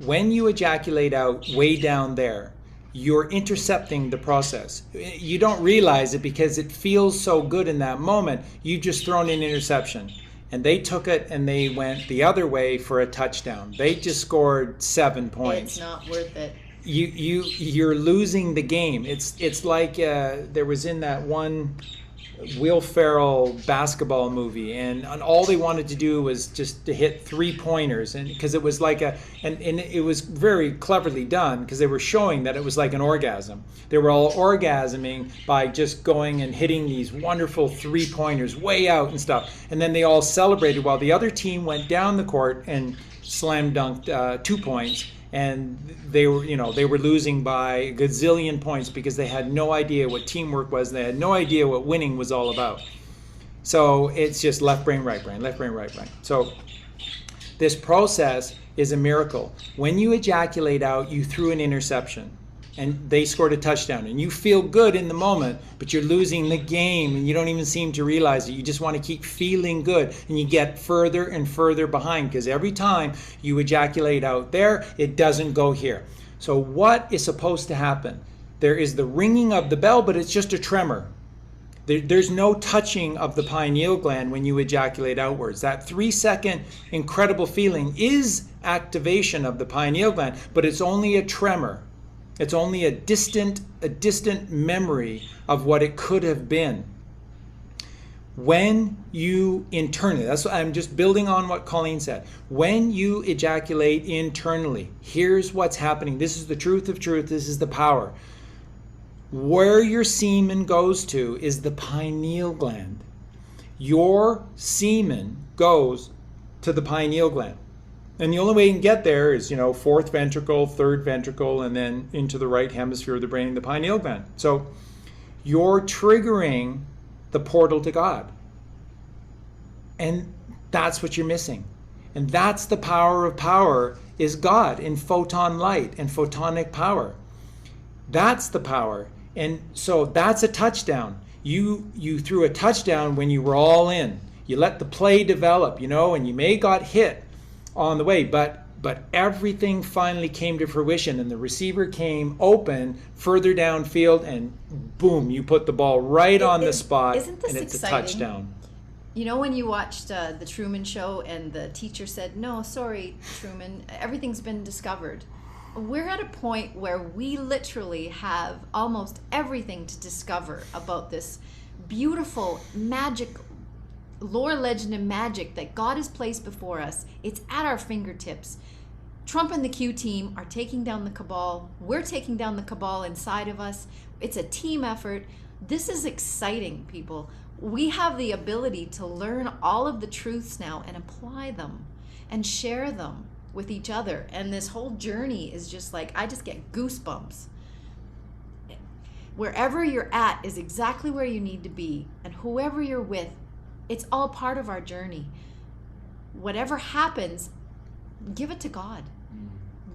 When you ejaculate out way down there, you're intercepting the process. You don't realize it because it feels so good in that moment. You've just thrown in interception. And they took it and they went the other way for a touchdown. They just scored 7 points. It's not worth it. You're losing the game. It's like there was in that one Will Ferrell basketball movie, and all they wanted to do was just to hit 3-pointers, and because it was like and it was very cleverly done because they were showing that it was like an orgasm. They were all orgasming by just going and hitting these wonderful 3-pointers way out and stuff, and then they all celebrated while the other team went down the court and slam dunked 2 points. And they were losing by a gazillion points because they had no idea what teamwork was. They had no idea what winning was all about. So it's just left brain, right brain, left brain, right brain. So this process is a miracle. When you ejaculate out, you threw an interception and they scored a touchdown, and you feel good in the moment, but you're losing the game and you don't even seem to realize it. You just want to keep feeling good, and you get further and further behind because every time you ejaculate out there, it doesn't go here. So what is supposed to happen? There is the ringing of the bell, but it's just a tremor. There's no touching of the pineal gland when you ejaculate outwards. That 3-second incredible feeling is activation of the pineal gland, but it's only a tremor. It's only a distant memory of what it could have been. When you internally, that's what I'm just building on what Colleen said. When you ejaculate internally, here's what's happening. This is the truth of truth. This is the power. Where your semen goes to is the pineal gland. Your semen goes to the pineal gland. And the only way you can get there is, fourth ventricle, third ventricle, and then into the right hemisphere of the brain, the pineal gland. So you're triggering the portal to God. And that's what you're missing. And that's the power of power, is God in photon light and photonic power. That's the power. And so that's a touchdown. You threw a touchdown when you were all in. You let the play develop, and you may got hit on the way, but everything finally came to fruition, and the receiver came open further downfield, and boom, you put the ball right on the spot, isn't this and it's exciting? a touchdown. When you watched the Truman Show and the teacher said, "No, sorry, Truman, everything's been discovered." We're at a point where we literally have almost everything to discover about this beautiful magic lore, legend, and magic that God has placed before us. It's at our fingertips. Trump and the Q team are taking down the cabal. We're taking down the cabal inside of us. It's a team effort. This is exciting, people. We have the ability to learn all of the truths now and apply them and share them with each other. And this whole journey is just like, I just get goosebumps. Wherever you're at is exactly where you need to be. And whoever you're with, it's all part of our journey. Whatever happens, give it to God.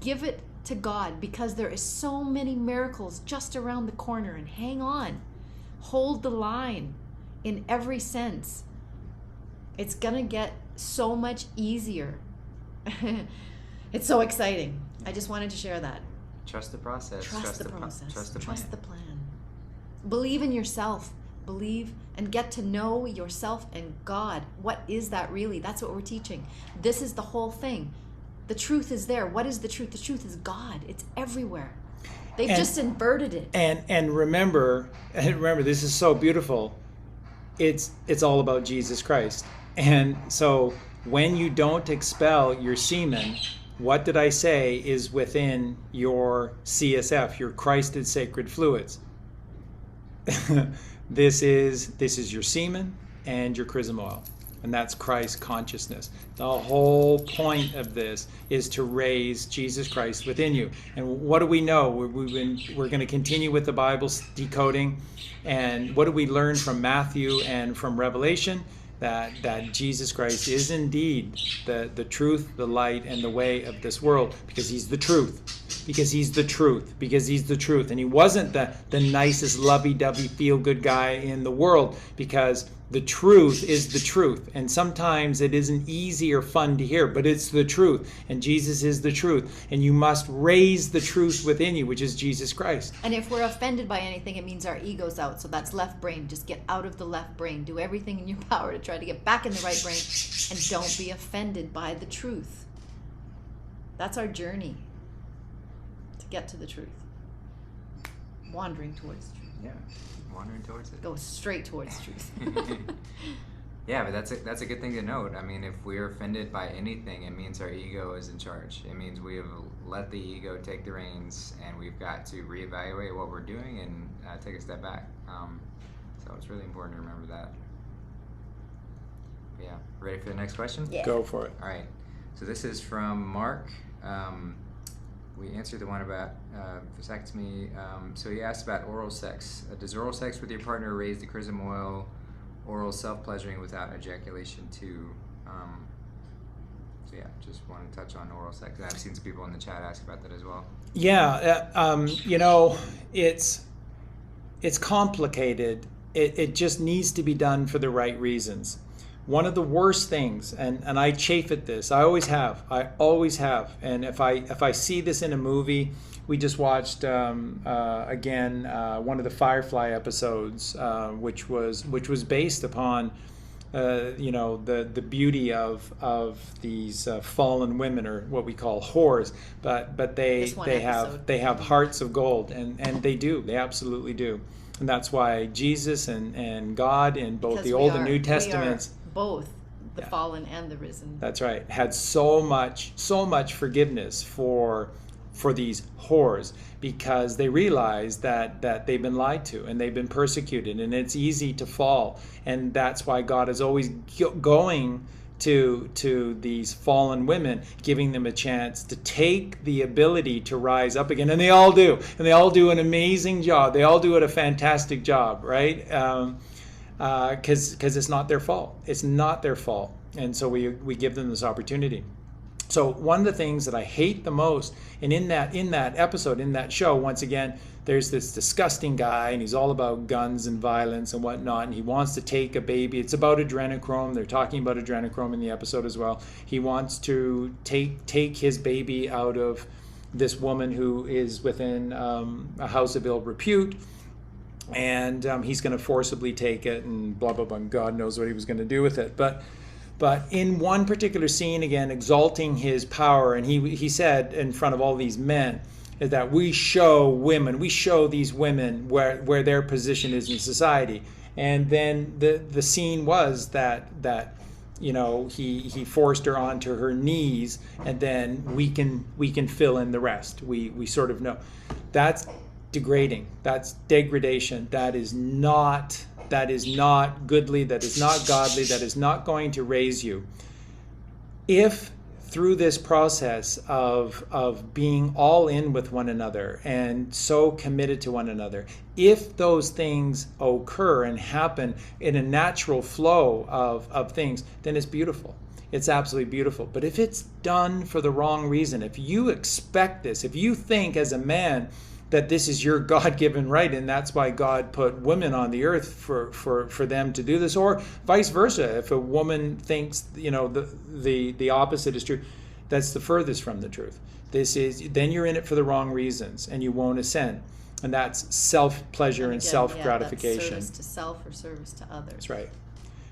Give it to God, because there is so many miracles just around the corner. And hang on. Hold the line in every sense. It's going to get so much easier. It's so exciting. I just wanted to share that. Trust the process. Trust the process. Trust the Trust plan. the plan. Believe in yourself. Believe and get to know yourself and God. What is that really? That's what we're teaching. This is the whole thing. The truth is there. What is the truth? The truth is God. It's everywhere. They've just inverted it. And remember, this is so beautiful. It's all about Jesus Christ. And so when you don't expel your semen, what did I say is within your CSF, your Christed sacred fluids? This is your semen, and your chrism oil. And that's Christ consciousness. The whole point of this is to raise Jesus Christ within you. And what do we know? We're going to continue with the Bible decoding. And what do we learn from Matthew and from Revelation? That Jesus Christ is indeed the truth, the light, and the way of this world, because he's the truth. Because he's the truth. Because he's the truth. And he wasn't the nicest, lovey-dovey, feel-good guy in the world, because the truth is the truth. And sometimes it isn't easy or fun to hear, but it's the truth. And Jesus is the truth. And you must raise the truth within you, which is Jesus Christ. And if we're offended by anything, it means our ego's out. So that's left brain. Just get out of the left brain. Do everything in your power to try to get back in the right brain. And don't be offended by the truth. That's our journey to get to the truth. Wandering towards the truth. Yeah, wandering towards it. Go straight towards truth. Yeah, but that's a good thing to note. I mean, if we're offended by anything, it means our ego is in charge. It means we have let the ego take the reins, and we've got to reevaluate what we're doing and take a step back. So it's really important to remember that. Yeah, ready for the next question? Yeah. Go for it. All right. So this is from Mark. We answered the one about vasectomy. So he asked about oral sex. Does oral sex with your partner raise the chrism oil? Oral self-pleasuring without ejaculation too? So yeah, just want to touch on oral sex. I've seen some people in the chat ask about that as well. Yeah, you know, it's complicated. It just needs to be done for the right reasons. One of the worst things, and I chafe at this, I always have, and if I see this in a movie, we just watched again one of the Firefly episodes, which was based upon you know, the beauty of these fallen women, or what we call whores, but they have hearts of gold, and they absolutely do. And that's why Jesus and God in both Because the Old and New Testaments, both the fallen and the risen. that's right, had so much forgiveness for these whores, because they realize that they've been lied to and they've been persecuted, and it's easy to fall. And that's why God is always going to these fallen women, giving them a chance to take the ability to rise up again. And they all do. And they all do an amazing job. They all do a fantastic job, right? Because it's not their fault. It's not their fault. And so we give them this opportunity. So one of the things that I hate the most, and in that episode, in that show, once again, there's this disgusting guy, and he's all about guns and violence and whatnot, and he wants to take a baby. It's about adrenochrome. They're talking about adrenochrome in the episode as well. He wants to take his baby out of this woman who is within a house of ill repute, and he's going to forcibly take it, and blah, blah, blah. God knows what he was going to do with it. But in one particular scene, again, exalting his power, and he said in front of all these men, is that we show these women where their position is in society. And then the scene was that you know, he forced her onto her knees, and then we can fill in the rest. We sort of know. That's degrading. That's degradation. That is not goodly. That is not godly. That is not going to raise you. If through this process of being all in with one another and so committed to one another, if those things occur and happen in a natural flow of things, then it's beautiful. It's absolutely beautiful. But if it's done for the wrong reason, if you expect this, if you think as a man that this is your God-given right, and that's why God put women on the earth for them to do this, or vice versa. If a woman thinks, you know, the opposite is true, that's the furthest from the truth. Then you're in it for the wrong reasons, and you won't ascend. And that's self-pleasure and self-gratification. That's service to self or service to others. That's right.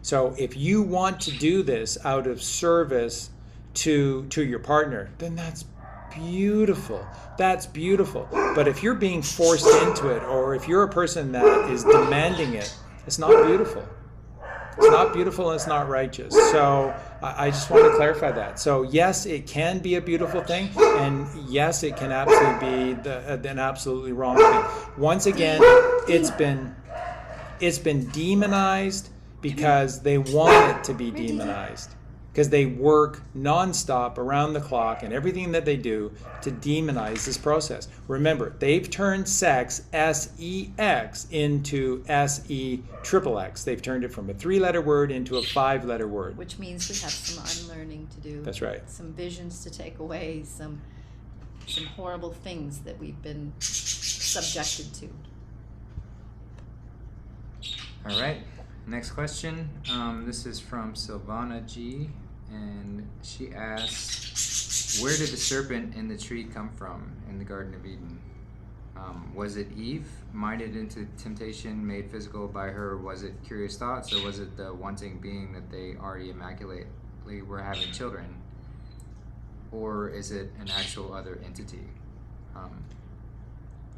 So if you want to do this out of service to your partner, then that's beautiful. That's beautiful. But if you're being forced into it, or if you're a person that is demanding it, it's not beautiful. It's not beautiful, and it's not righteous. So I just want to clarify that. So yes, it can be a beautiful thing, and yes, it can absolutely be an absolutely wrong thing. Once again, it's been demonized. because they want it to be demonized. Because they work nonstop around the clock and everything that they do to demonize this process. Remember, they've turned sex, S-E-X, into S-E-triple-X. They've turned it from a 3-letter word into a 5-letter word. Which means we have some unlearning to do. That's right. Some visions to take away, some horrible things that we've been subjected to. All right. Next question. This is from Silvana G, and she asks, where did the serpent in the tree come from in the Garden of Eden? Was it Eve, minded into temptation, made physical by her? Was it curious thoughts, or was it the wanting being that they already immaculately were having children? Or is it an actual other entity?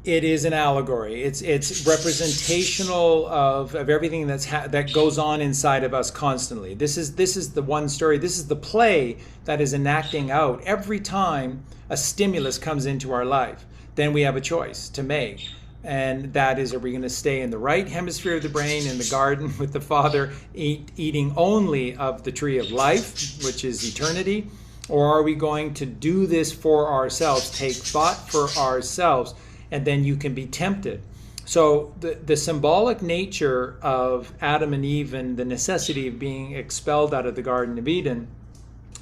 It is an allegory. It's representational of everything that goes on inside of us constantly. This is the one story. This is the play that is enacting out every time a stimulus comes into our life. Then we have a choice to make, and that is: are we going to stay in the right hemisphere of the brain in the garden with the Father, eating only of the tree of life, which is eternity, or are we going to do this for ourselves, take thought for ourselves? And then you can be tempted. So the symbolic nature of Adam and Eve and the necessity of being expelled out of the Garden of Eden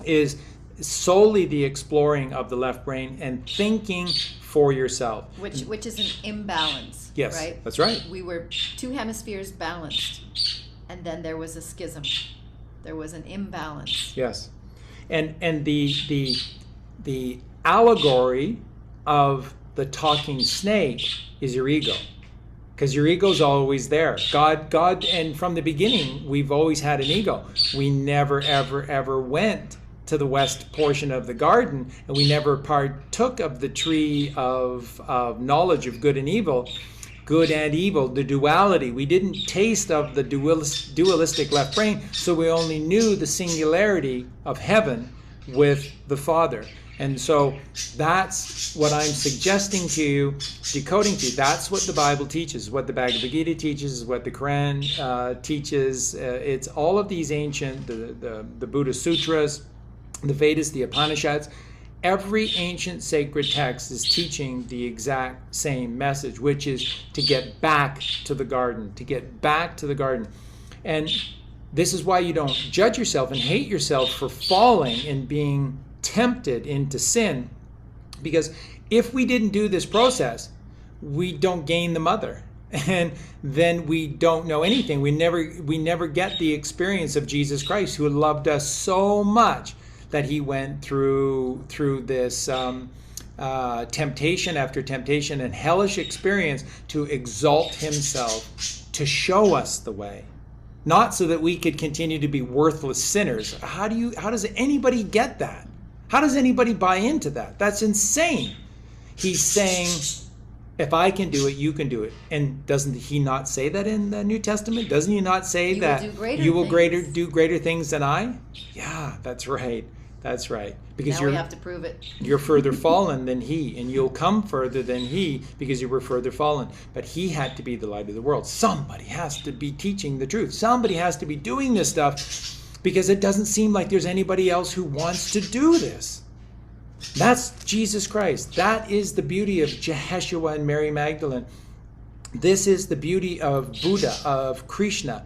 is solely the exploring of the left brain and thinking for yourself. Which is an imbalance. Yes, right? That's right. We were 2 hemispheres balanced, and then there was a schism. There was an imbalance. Yes. And the allegory of the talking snake is your ego, because your ego's always there. God, and from the beginning, we've always had an ego. We never, ever went to the west portion of the garden, and we never partook of the tree of knowledge of good and evil, the duality. We didn't taste of the dualistic left brain, so we only knew the singularity of heaven with the Father. And so that's what I'm suggesting to you, decoding to you. That's what the Bible teaches, what the Bhagavad Gita teaches, what the Quran teaches. It's all of these ancient, the Buddha Sutras, the Vedas, the Upanishads. Every ancient sacred text is teaching the exact same message, which is to get back to the garden, to get back to the garden. And this is why you don't judge yourself and hate yourself for falling and being tempted into sin, because if we didn't do this process, we don't gain the mother, and then we don't know anything. We never get the experience of Jesus Christ, who loved us so much that he went through this temptation after temptation and hellish experience to exalt himself, to show us the way, not so that we could continue to be worthless sinners. How does anybody get that? How does anybody buy into that? That's insane. He's saying, if I can do it, you can do it. And doesn't he not say that in the New Testament? Doesn't he not say that you will do greater things than I? Yeah, that's right. That's right. Because now we have to prove it. You're further fallen than he, and you'll come further than he because you were further fallen. But he had to be the light of the world. Somebody has to be teaching the truth. Somebody has to be doing this stuff, because it doesn't seem like there's anybody else who wants to do this. That's Jesus Christ. That is the beauty of Jehoshua and Mary Magdalene. This is the beauty of Buddha, of Krishna,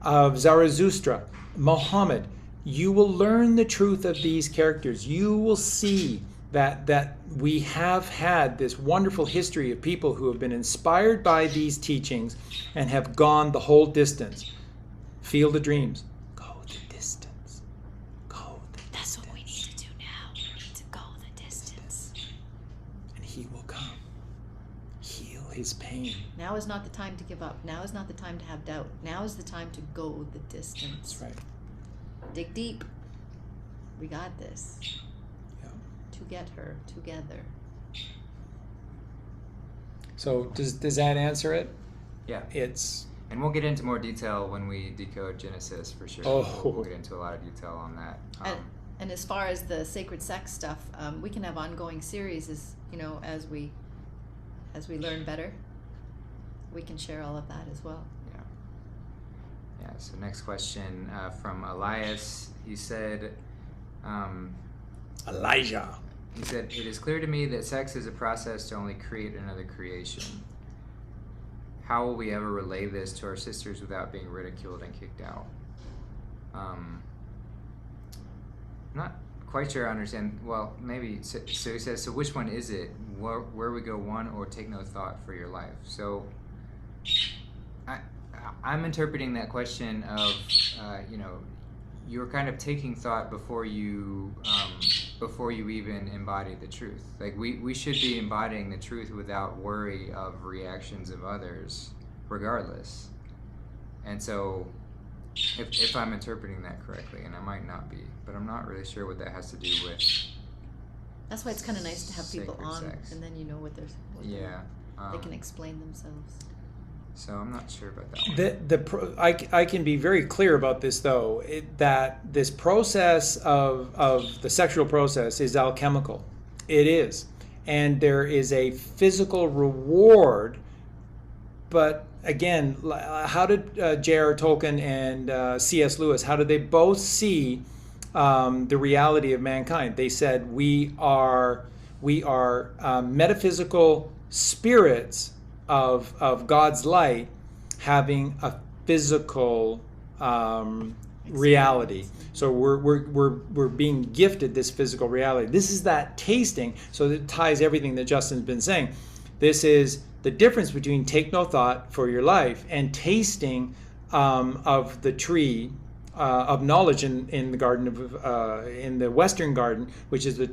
of Zarathustra, Muhammad. You will learn the truth of these characters. You will see that we have had this wonderful history of people who have been inspired by these teachings and have gone the whole distance. Field of Dreams. His pain. Now is not the time to give up. Now is not the time to have doubt. Now is the time to go the distance. That's right. Dig deep. We got this. Yeah. To get her together. So does that answer it? Yeah. And we'll get into more detail when we decode Genesis, for sure. Oh. We'll get into a lot of detail on that. And as far as the sacred sex stuff, we can have ongoing series as we learn better. We can share all of that as well. Yeah. Yeah, so next question from Elias. He said, Elijah. he said, "It is clear to me that sex is a process to only create another creation. How will we ever relay this to our sisters without being ridiculed and kicked out?" I'm not quite sure I understand. Well, maybe. So he says, so which one is it? Where we go one, or take no thought for your life? So I'm interpreting that question of, you're kind of taking thought before you even embody the truth. Like we should be embodying the truth without worry of reactions of others, regardless. And so, if I'm interpreting that correctly, and I might not be, but I'm not really sure what that has to do with. That's why it's kind of nice to have people sacred on, sex. and then you know what they're. They can explain themselves. So I'm not sure about that one. I can be very clear about this, though, that this process of the sexual process is alchemical. It is. And there is a physical reward. But again, how did J.R. Tolkien and C.S. Lewis, how did they both see the reality of mankind? They said we are metaphysical spirits of God's light having a physical reality. So we're being gifted this physical reality. This is that tasting. So it ties everything that Justin's been saying. This is the difference between take no thought for your life and tasting of the tree of knowledge in the garden of in the Western garden, which is the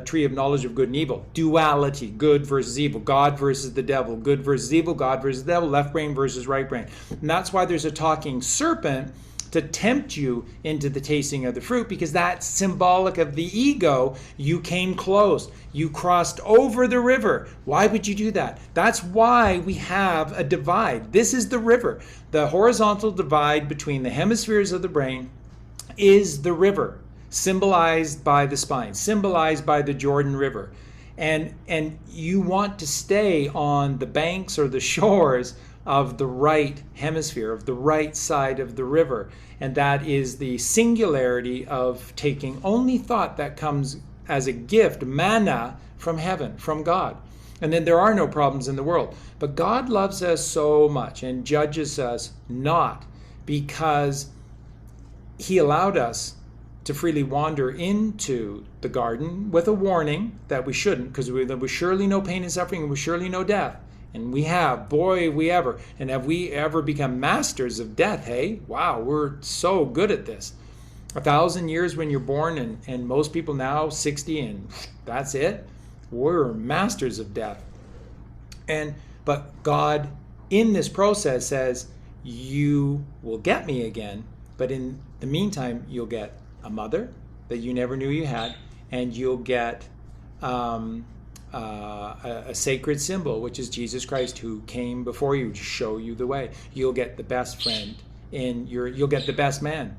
tree of knowledge of good and evil. Duality, good versus evil, God versus the devil, good versus evil, God versus the devil, left brain versus right brain. And that's why there's a talking serpent to tempt you into the tasting of the fruit, because that's symbolic of the ego. You came close. You crossed over the river. Why would you do that? That's why we have a divide. This is the river. The horizontal divide between the hemispheres of the brain is the river, symbolized by the spine, symbolized by the Jordan River. And you want to stay on the banks or the shores of the right hemisphere, of the right side of the river. And that is the singularity of taking only thought that comes as a gift, manna from heaven, from God. And then there are no problems in the world. But God loves us so much and judges us not, because he allowed us to freely wander into the garden with a warning that we shouldn't, because there was surely no pain and suffering, and was surely no death. And we have, boy, we ever. And have we ever become masters of death, hey? Wow, we're so good at this. 1,000 years when you're born, and most people now 60, and that's it. We're masters of death. But God, in this process, says, you will get me again, but in the meantime, you'll get a mother that you never knew you had, and you'll get a sacred symbol, which is Jesus Christ, who came before you to show you the way. You'll get the best friend, you'll get the best man,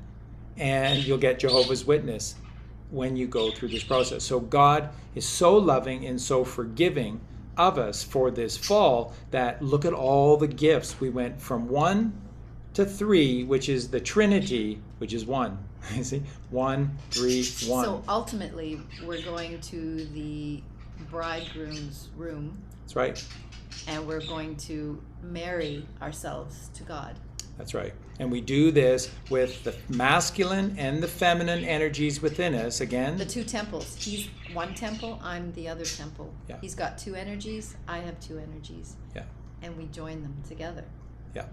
and you'll get Jehovah's Witness when you go through this process. So God is so loving and so forgiving of us for this fall that look at all the gifts. We went from 1 to 3, which is the Trinity, which is 1. You see? 1, 3, 1. So ultimately, we're going to the bridegroom's room. That's right. And we're going to marry ourselves to God. That's right. And we do this with the masculine and the feminine energies within us. Again, the two temples. He's one temple, I'm the other temple. Yeah. He's got 2 energies, I have 2 energies. Yeah. And we join them together. Yeah.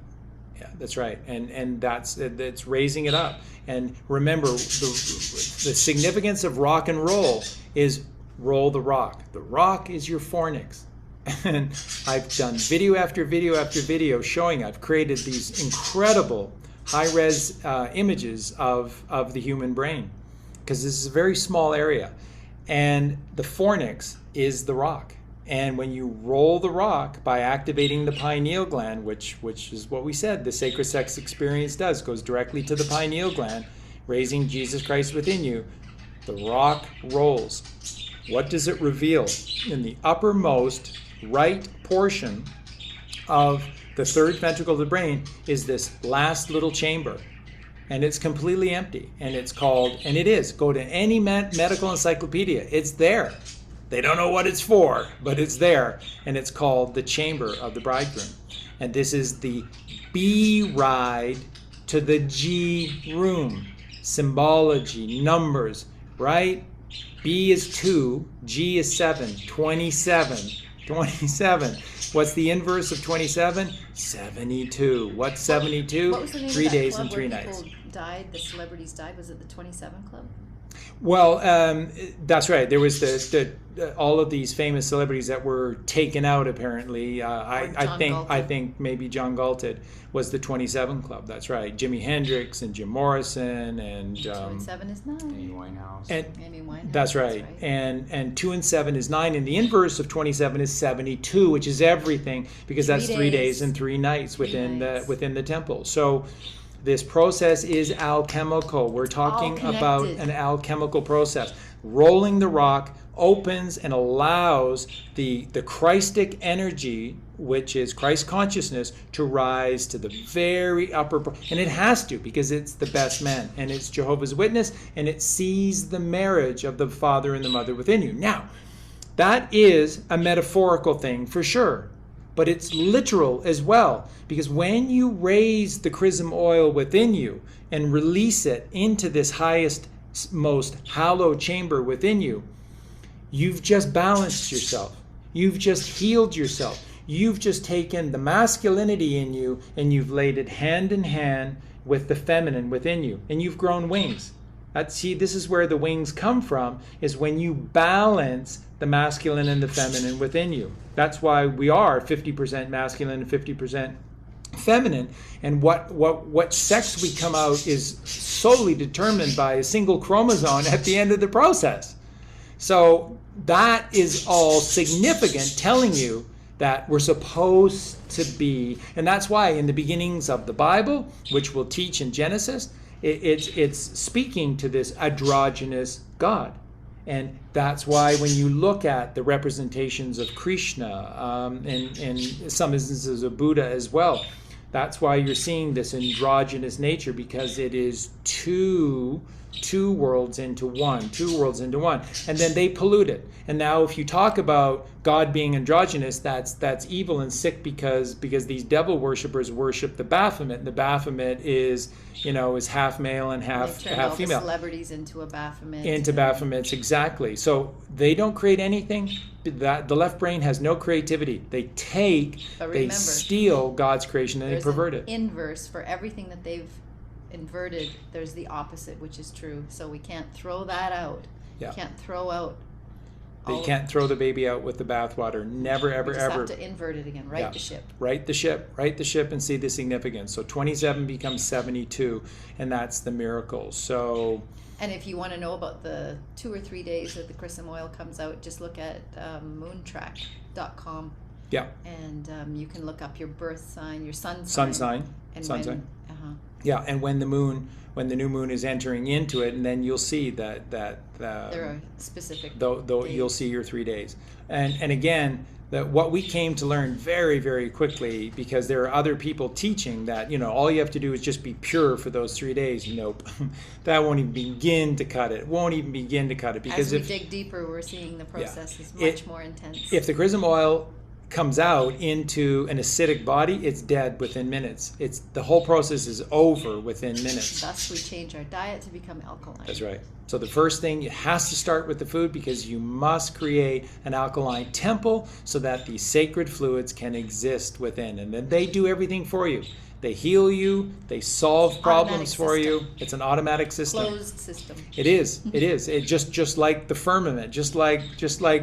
Yeah, that's right. And that's raising it up. And remember, the significance of rock and roll is roll the rock. The rock is your fornix. And I've done video after video after video showing I've created these incredible high-res images of the human brain, because this is a very small area. And the fornix is the rock. And when you roll the rock by activating the pineal gland, which is what we said the sacred sex experience does, goes directly to the pineal gland, raising Jesus Christ within you, the rock rolls. What does it reveal? In the uppermost right portion of The third ventricle of the brain is this last little chamber. And it's completely empty. And it's called, and it is, go to any medical encyclopedia. It's there. They don't know what it's for, but it's there. And it's called the chamber of the bridegroom. And this is the B-Ride to the G-room. Symbology, numbers, right? B is 2, G is 7, 27. 27. What's the inverse of 27? 72. What's 72? What was the name 3 of that days club and 3 where nights. people died, the celebrities died? Was it the 27 Club? Well, that's right. There was all of these famous celebrities that were taken out. Apparently, I think maybe John Galted was the 27 Club. That's right. Jimi Hendrix and Jim Morrison and 27 is 9. Amy Winehouse. Amy Winehouse. That's right. And 2 and 7 is 9, and the inverse of 27 is 72, which is everything, because that's 3 days and 3 nights within the temple. So this process is alchemical. We're talking about an alchemical process. Rolling the rock opens and allows the Christic energy, which is Christ consciousness, to rise to the very upper. And it has to, because it's the best man. And it's Jehovah's Witness. And it sees the marriage of the father and the mother within you. Now, that is a metaphorical thing for sure. But it's literal as well, because when you raise the chrism oil within you and release it into this highest, most hallowed chamber within you, you've just balanced yourself. You've just healed yourself. You've just taken the masculinity in you and you've laid it hand in hand with the feminine within you, and you've grown wings. This is where the wings come from, is when you balance the masculine and the feminine within you. That's why we are 50% masculine and 50% feminine. And what sex we come out is solely determined by a single chromosome at the end of the process. So that is all significant, telling you that we're supposed to be. And that's why in the beginnings of the Bible, which we'll teach in Genesis, it's speaking to this androgynous God. And that's why when you look at the representations of Krishna and some instances of Buddha as well, that's why you're seeing this androgynous nature, because it is two worlds into one, and then they pollute it. And now if you talk about God being androgynous, that's evil and sick, because these devil worshippers worship the Baphomet, and the Baphomet is half male and half female. Celebrities into a Baphomet. Into Baphomets, exactly. So they don't create anything. The left brain has no creativity. They steal God's creation and they pervert it. Inverse for everything that they've inverted. There's the opposite, which is true. So we can't throw that out. Yeah. You can't throw out. You can't throw the baby out with the bathwater. Never, ever, we just ever. have to invert it again. Right the ship. Right the ship and see the significance. So 27 becomes 72, and that's the miracle. So. And if you want to know about the 2 or 3 days that the chrism oil comes out, just look at moontrack.com. Yeah. And you can look up your birth sign, your sun sign. Yeah, and when the new moon is entering into it, and then you'll see that there are specific. Though you'll see your 3 days, and again, that what we came to learn very, very quickly, because there are other people teaching that all you have to do is just be pure for those 3 days. Nope, that won't even begin to cut it. Because as we dig deeper, we're seeing the process is much more intense. If the chrism oil comes out into an acidic body, it's dead within minutes. The whole process is over within minutes. Thus, we change our diet to become alkaline. That's right. So the first thing, it has to start with the food, because you must create an alkaline temple so that the sacred fluids can exist within. And then they do everything for you. They heal you. They solve problems for you. It's an automatic system. Closed system. It is. It just like the firmament, just like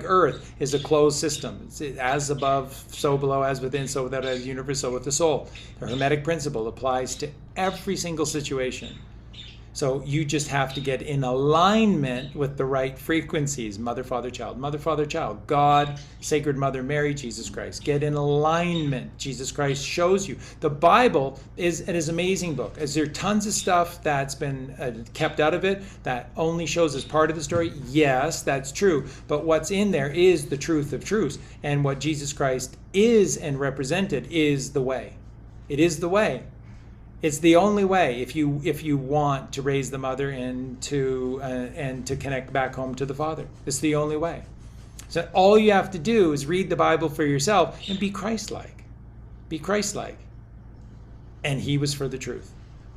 Earth is a closed system. It's as above, so below, as within, so without, as universe, so with the soul. The Hermetic principle applies to every single situation. So you just have to get in alignment with the right frequencies. Mother, Father, Child, God, Sacred Mother Mary, Jesus Christ. Get in alignment. Jesus Christ shows you. The Bible is an amazing book. Is there tons of stuff that's been kept out of it that only shows as part of the story? Yes, that's true. But what's in there is the truth of truths. And what Jesus Christ is and represented is the way. It is the way. It's the only way if you want to raise the mother and to connect back home to the Father. It's the only way. So all you have to do is read the Bible for yourself and be Christ-like. Be Christ-like. And he was for the truth.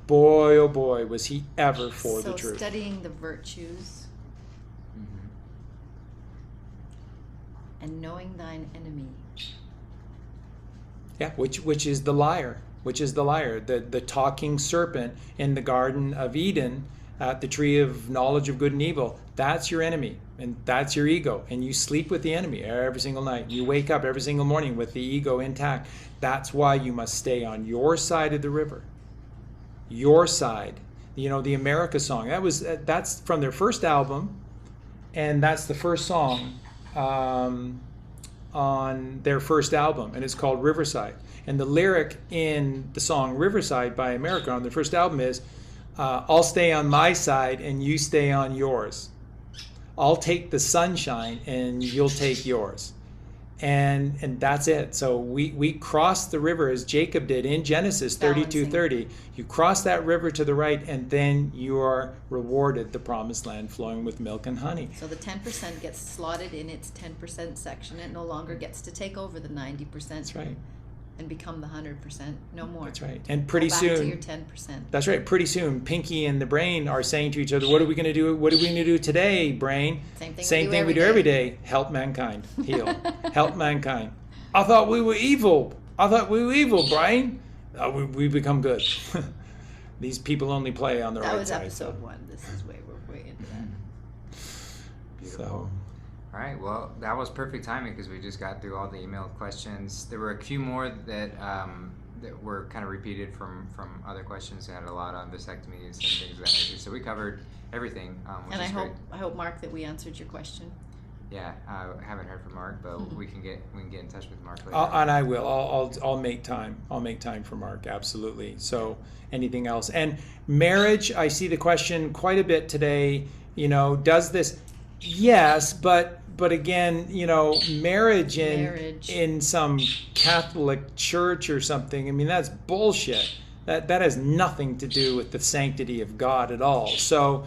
Boy, oh boy, was he ever for the truth. So studying the virtues and knowing thine enemy. Yeah, which is the liar. Which is the liar, the talking serpent in the Garden of Eden, at the tree of knowledge of good and evil. That's your enemy, and that's your ego. And you sleep with the enemy every single night. You wake up every single morning with the ego intact. That's why you must stay on your side of the river. Your side. You know, the America song. That's from their first album, and that's the first song on their first album, and it's called Riverside. And the lyric in the song Riverside by America on their first album is, I'll stay on my side and you stay on yours. I'll take the sunshine and you'll take yours. And that's it. So we cross the river as Jacob did in Genesis 32:30. You cross that river to the right, and then you are rewarded the promised land flowing with milk and honey. So the 10% gets slotted in its 10% section. It no longer gets to take over the 90%. That's right. And become the 100%. No more. That's right. And pretty Go back soon, to your 10%. That's right. Pretty soon, Pinky and the brain are saying to each other, "What are we going to do? What are we going to do today, brain? Same thing we do every day. Help mankind. Heal. Help mankind. I thought we were evil. Brain. We become good. These people only play on the right side." That was episode 1. This is we're way into that. Beautiful. So. All right, well, that was perfect timing because we just got through all the email questions. There were a few more that were kind of repeated from other questions. They had a lot on vasectomies and things of that nature. So we covered everything, which And is great. I hope, Mark, that we answered your question. Yeah, I haven't heard from Mark, but we can get in touch with Mark later. And I will. I'll make time. I'll make time for Mark. Absolutely. So anything else? And marriage, I see the question quite a bit today. You know, does this? Yes, but again, you know, marriage in some Catholic church or something, I mean, that's bullshit. That has nothing to do with the sanctity of God at all. So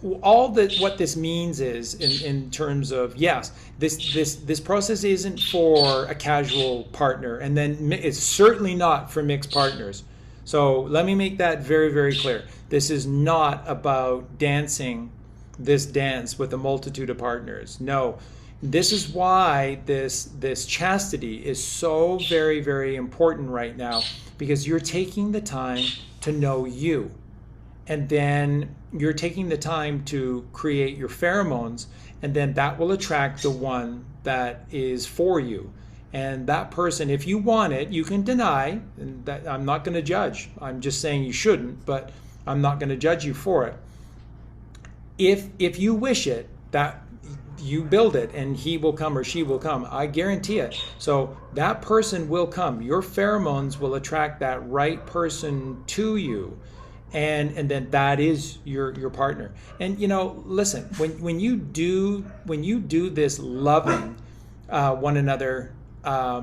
what this means is in terms of, yes, this process isn't for a casual partner, and then it's certainly not for mixed partners. So let me make that very, very clear. This is not about dancing this dance with a multitude of partners. No, this is why this chastity is so very, very important right now, because you're taking the time to know you, and then you're taking the time to create your pheromones, and then that will attract the one that is for you. And that person, if you want it, you can deny, and that I'm not going to judge. I'm just saying you shouldn't, but I'm not going to judge you for it. If you wish it, that you build it and he will come or she will come. I guarantee it. So that person will come. Your pheromones will attract that right person to you. And then that is your partner. And you know, listen, when you do this loving one another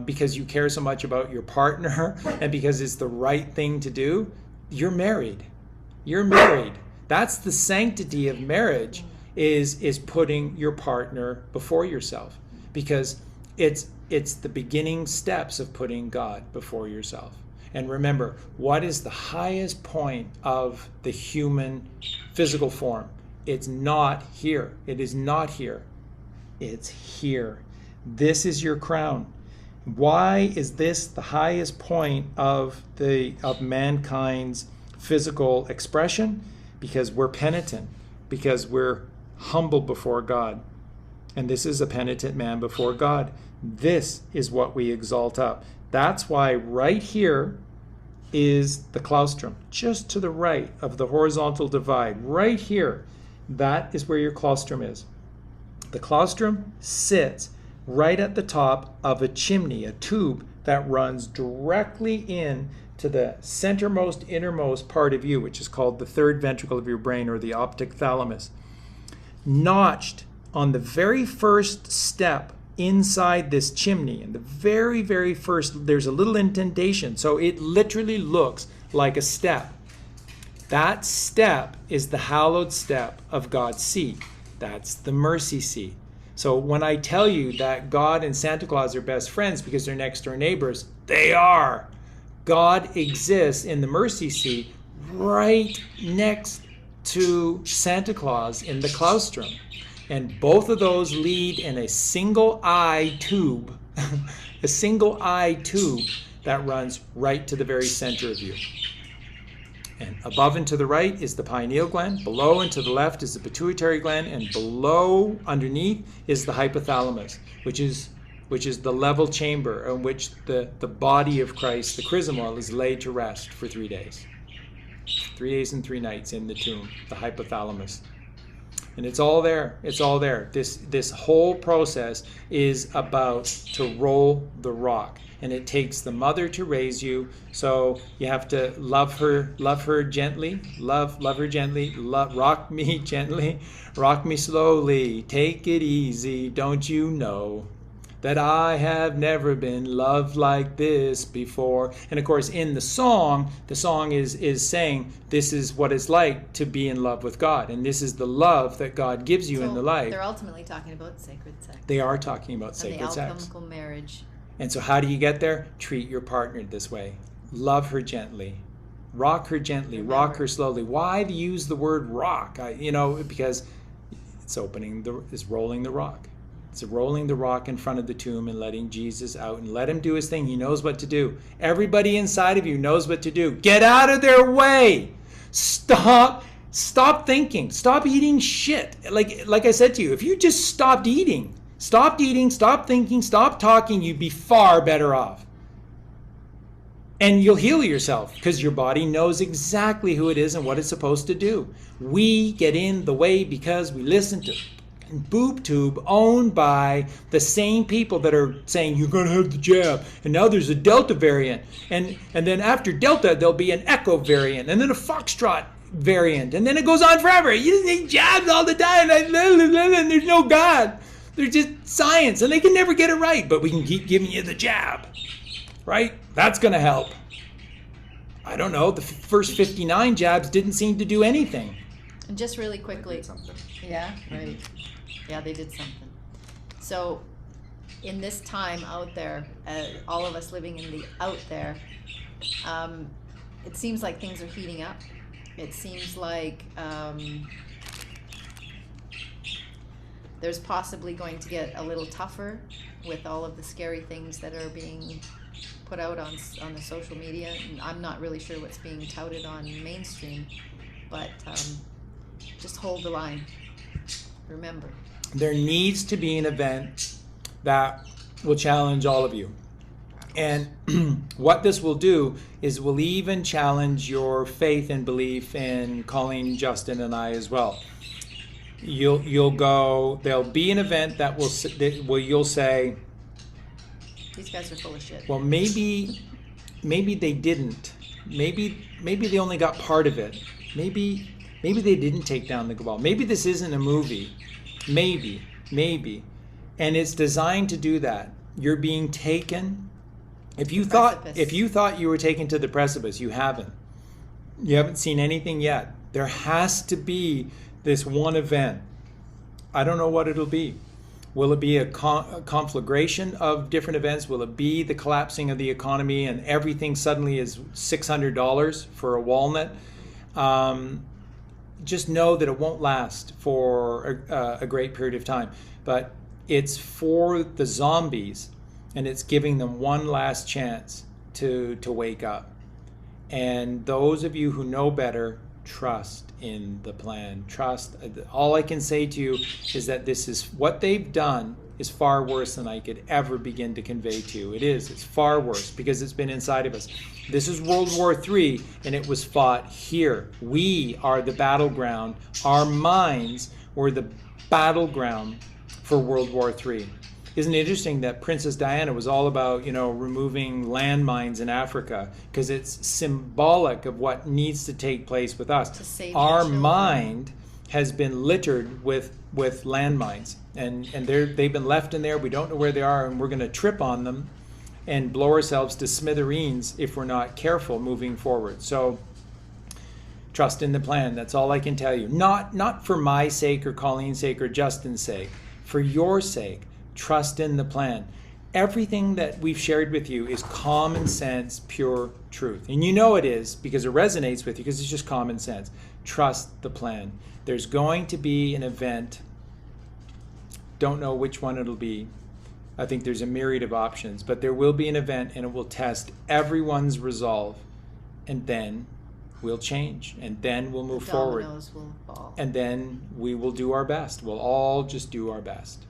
because you care so much about your partner and because it's the right thing to do, you're married. You're married. That's the sanctity of marriage, is putting your partner before yourself, because it's the beginning steps of putting God before yourself. And remember, what is the highest point of the human physical form? It's not here. It is not here. It's here. This is your crown. Why is this the highest point of mankind's physical expression? Because we're penitent, because we're humble before God. And this is a penitent man before God. This is what we exalt up. That's why right here is the claustrum, just to the right of the horizontal divide. Right here, that is where your claustrum is. The claustrum sits right at the top of a chimney, a tube that runs directly in to the centermost, innermost part of you, which is called the third ventricle of your brain, or the optic thalamus. Notched on the very first step inside this chimney. And the very, very first, there's a little indentation. So it literally looks like a step. That step is the hallowed step of God's seat. That's the mercy seat. So when I tell you that God and Santa Claus are best friends because they're next door neighbors, they are. God exists in the mercy seat right next to Santa Claus in the claustrum. And both of those lead in a single eye tube, a single eye tube that runs right to the very center of you. And above and to the right is the pineal gland, below and to the left is the pituitary gland, and below, underneath, is the hypothalamus, which is the level chamber in which the body of Christ, the chrism oil, is laid to rest for 3 days. 3 days and 3 nights in the tomb, the hypothalamus. And it's all there. It's all there. This whole process is about to roll the rock. And it takes the mother to raise you. So you have to love her gently, love her gently, rock me gently, rock me slowly, take it easy, don't you know that I have never been loved like this before. And of course, in the song is saying this is what it's like to be in love with God. And this is the love that God gives you in the life. They're ultimately talking about sacred sex. They are talking about sacred and the sex. alchemical marriage. And so how do you get there? Treat your partner this way. Love her gently. Rock her gently. Remember. Rock her slowly. Why use the word rock? Because it's rolling the rock. It's rolling the rock in front of the tomb and letting Jesus out and let him do his thing. He knows what to do. Everybody inside of you knows what to do. Get out of their way. Stop thinking. Stop eating shit. Like I said to you, if you just stopped eating, stop thinking, stop talking, you'd be far better off. And you'll heal yourself because your body knows exactly who it is and what it's supposed to do. We get in the way because we listen to boob tube owned by the same people that are saying you're going to have the jab, and now there's a Delta variant, and then after Delta there'll be an Echo variant, and then a Foxtrot variant, and then it goes on forever. You need jabs all the time, and there's no God. They're just science, and they can never get it right, but we can keep giving you the jab, right? That's going to help. I don't know, the first 59 jabs didn't seem to do anything. And just really quickly. Yeah, right. Yeah, they did something. So in this time out there, all of us living in the out there, it seems like things are heating up. It seems like there's possibly going to get a little tougher with all of the scary things that are being put out on the social media. And I'm not really sure what's being touted on mainstream, but just hold the line. Remember. There needs to be an event that will challenge all of you. And what this will do is will even challenge your faith and belief in Colleen, Justin, and I as well. You'll go, there'll be an event that you'll say, these guys are full of shit. Well, maybe they didn't. Maybe they only got part of it. Maybe they didn't take down the cabal. Maybe this isn't a movie. Maybe. And it's designed to do that. You're being taken. If you thought you were taken to the precipice, you haven't. You haven't seen anything yet. There has to be this one event. I don't know what it'll be. Will it be a conflagration of different events? Will it be the collapsing of the economy and everything suddenly is $600 for a walnut? Just know that it won't last for a great period of time. But it's for the zombies, and it's giving them one last chance to wake up. And those of you who know better, trust in the plan. Trust. All I can say to you is that this is what they've done is far worse than I could ever begin to convey to you. It is. It's far worse because it's been inside of us. This is World War III, and it was fought here. We are the battleground. Our minds were the battleground for World War III. Isn't it interesting that Princess Diana was all about, removing landmines in Africa because it's symbolic of what needs to take place with us. To save Our your children. mind has been littered with landmines, and they've been left in there. We don't know where they are, and we're going to trip on them and blow ourselves to smithereens if we're not careful moving forward. So trust in the plan. That's all I can tell you. Not for my sake or Colleen's sake or Justin's sake. For your sake, trust in the plan. Everything that we've shared with you is common sense, pure truth. And you know it is because it resonates with you, because it's just common sense. Trust the plan. There's going to be an event. Don't know which one it'll be. I think there's a myriad of options, but there will be an event, and it will test everyone's resolve, and then we'll change, and then we'll move forward. Dominoes will fall. And then we will do our best. We'll all just do our best.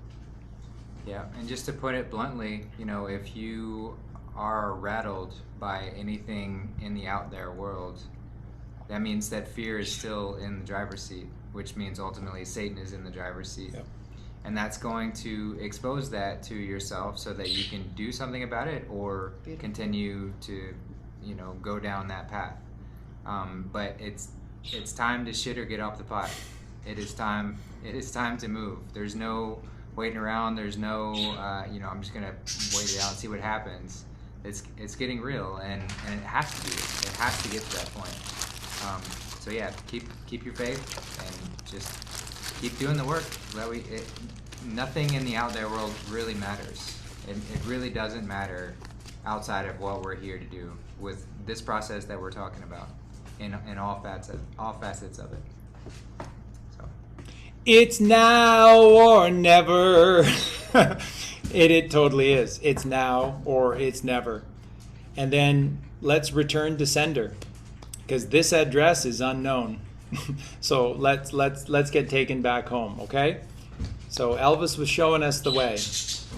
Yeah, and just to put it bluntly, if you are rattled by anything in the out there world, that means that fear is still in the driver's seat, which means ultimately Satan is in the driver's seat. Yep. And that's going to expose that to yourself so that you can do something about it or continue to, go down that path. But it's time to shit or get off the pot. It is time to move. There's no waiting around. There's no, I'm just gonna wait it out and see what happens. It's getting real, and it has to be. It has to get to that point. So yeah, keep your faith and just keep doing the work. Nothing in the out there world really matters. It really doesn't matter outside of what we're here to do with this process that we're talking about in all facets of it. So it's now or never. It totally is. It's now or it's never. And then let's return to sender, because this address is unknown. So let's get taken back home, okay? So Elvis was showing us the way.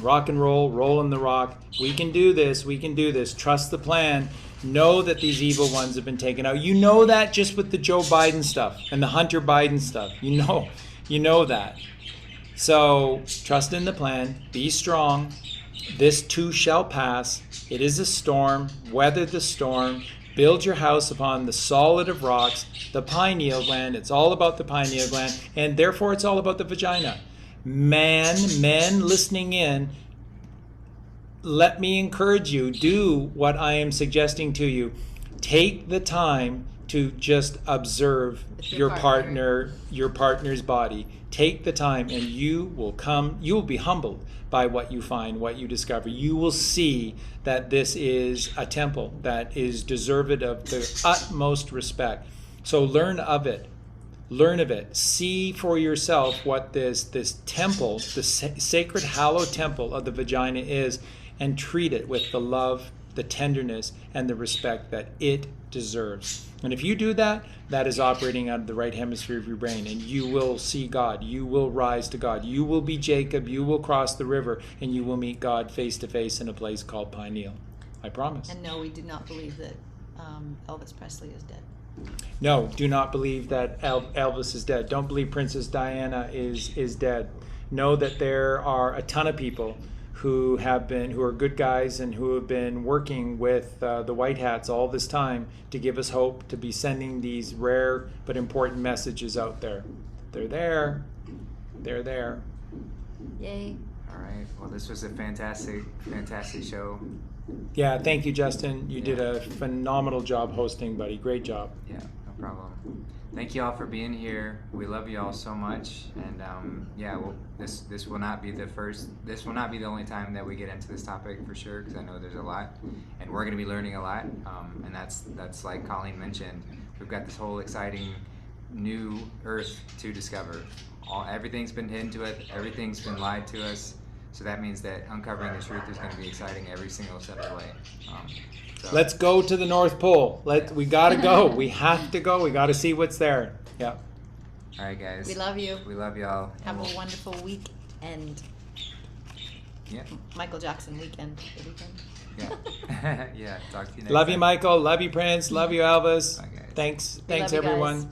Rock and roll, rolling the rock. We can do this. We can do this. Trust the plan. Know that these evil ones have been taken out. You know that just with the Joe Biden stuff and the Hunter Biden stuff. You know that. So trust in the plan. Be strong. This too shall pass. It is a storm. Weather the storm. Build your house upon the solid of rocks, the pineal gland. It's all about the pineal gland, and therefore it's all about the vagina. Men listening in, let me encourage you, do what I am suggesting to you. Take the time to just observe your partner's body. Take the time, and you will be humbled by what you find, what you discover. You will see that this is a temple that is deserved of the utmost respect. So learn of it. Learn of it. See for yourself what this temple, the sacred hallowed temple of the vagina is, and treat it with the love, the tenderness, and the respect that it deserves. And if you do that, that is operating out of the right hemisphere of your brain, and you will see God. You will rise to God. You will be Jacob. You will cross the river, and you will meet God face to face in a place called Pineal. I promise. And no, we do not believe that Elvis Presley is dead. No, do not believe that Elvis is dead. Don't believe Princess Diana is dead. Know that there are a ton of people who are good guys and who have been working with the White Hats all this time to give us hope, to be sending these rare but important messages out there. They're there. They're there. Yay. All right. Well, this was a fantastic show. Yeah, thank you, Justin. You did a phenomenal job hosting, buddy. Great job. Yeah, no problem. Thank you all for being here. We love you all so much, and this will not be the only time that we get into this topic for sure, because I know there's a lot, and we're going to be learning a lot. And that's like Colleen mentioned. We've got this whole exciting new earth to discover. Everything's been hidden to us. Everything's been lied to us. So that means that uncovering the truth is going to be exciting every single step of the way. So. Let's go to the North Pole. We got to go. We have to go. We got to see what's there. Yeah. All right, guys. We love you. We love y'all. Have a wonderful weekend. Yeah. Michael Jackson weekend. Yeah. Yeah. Talk to you next time. Love you, Michael. Love you, Prince. Love you, Elvis. Bye, guys. Thanks, everyone.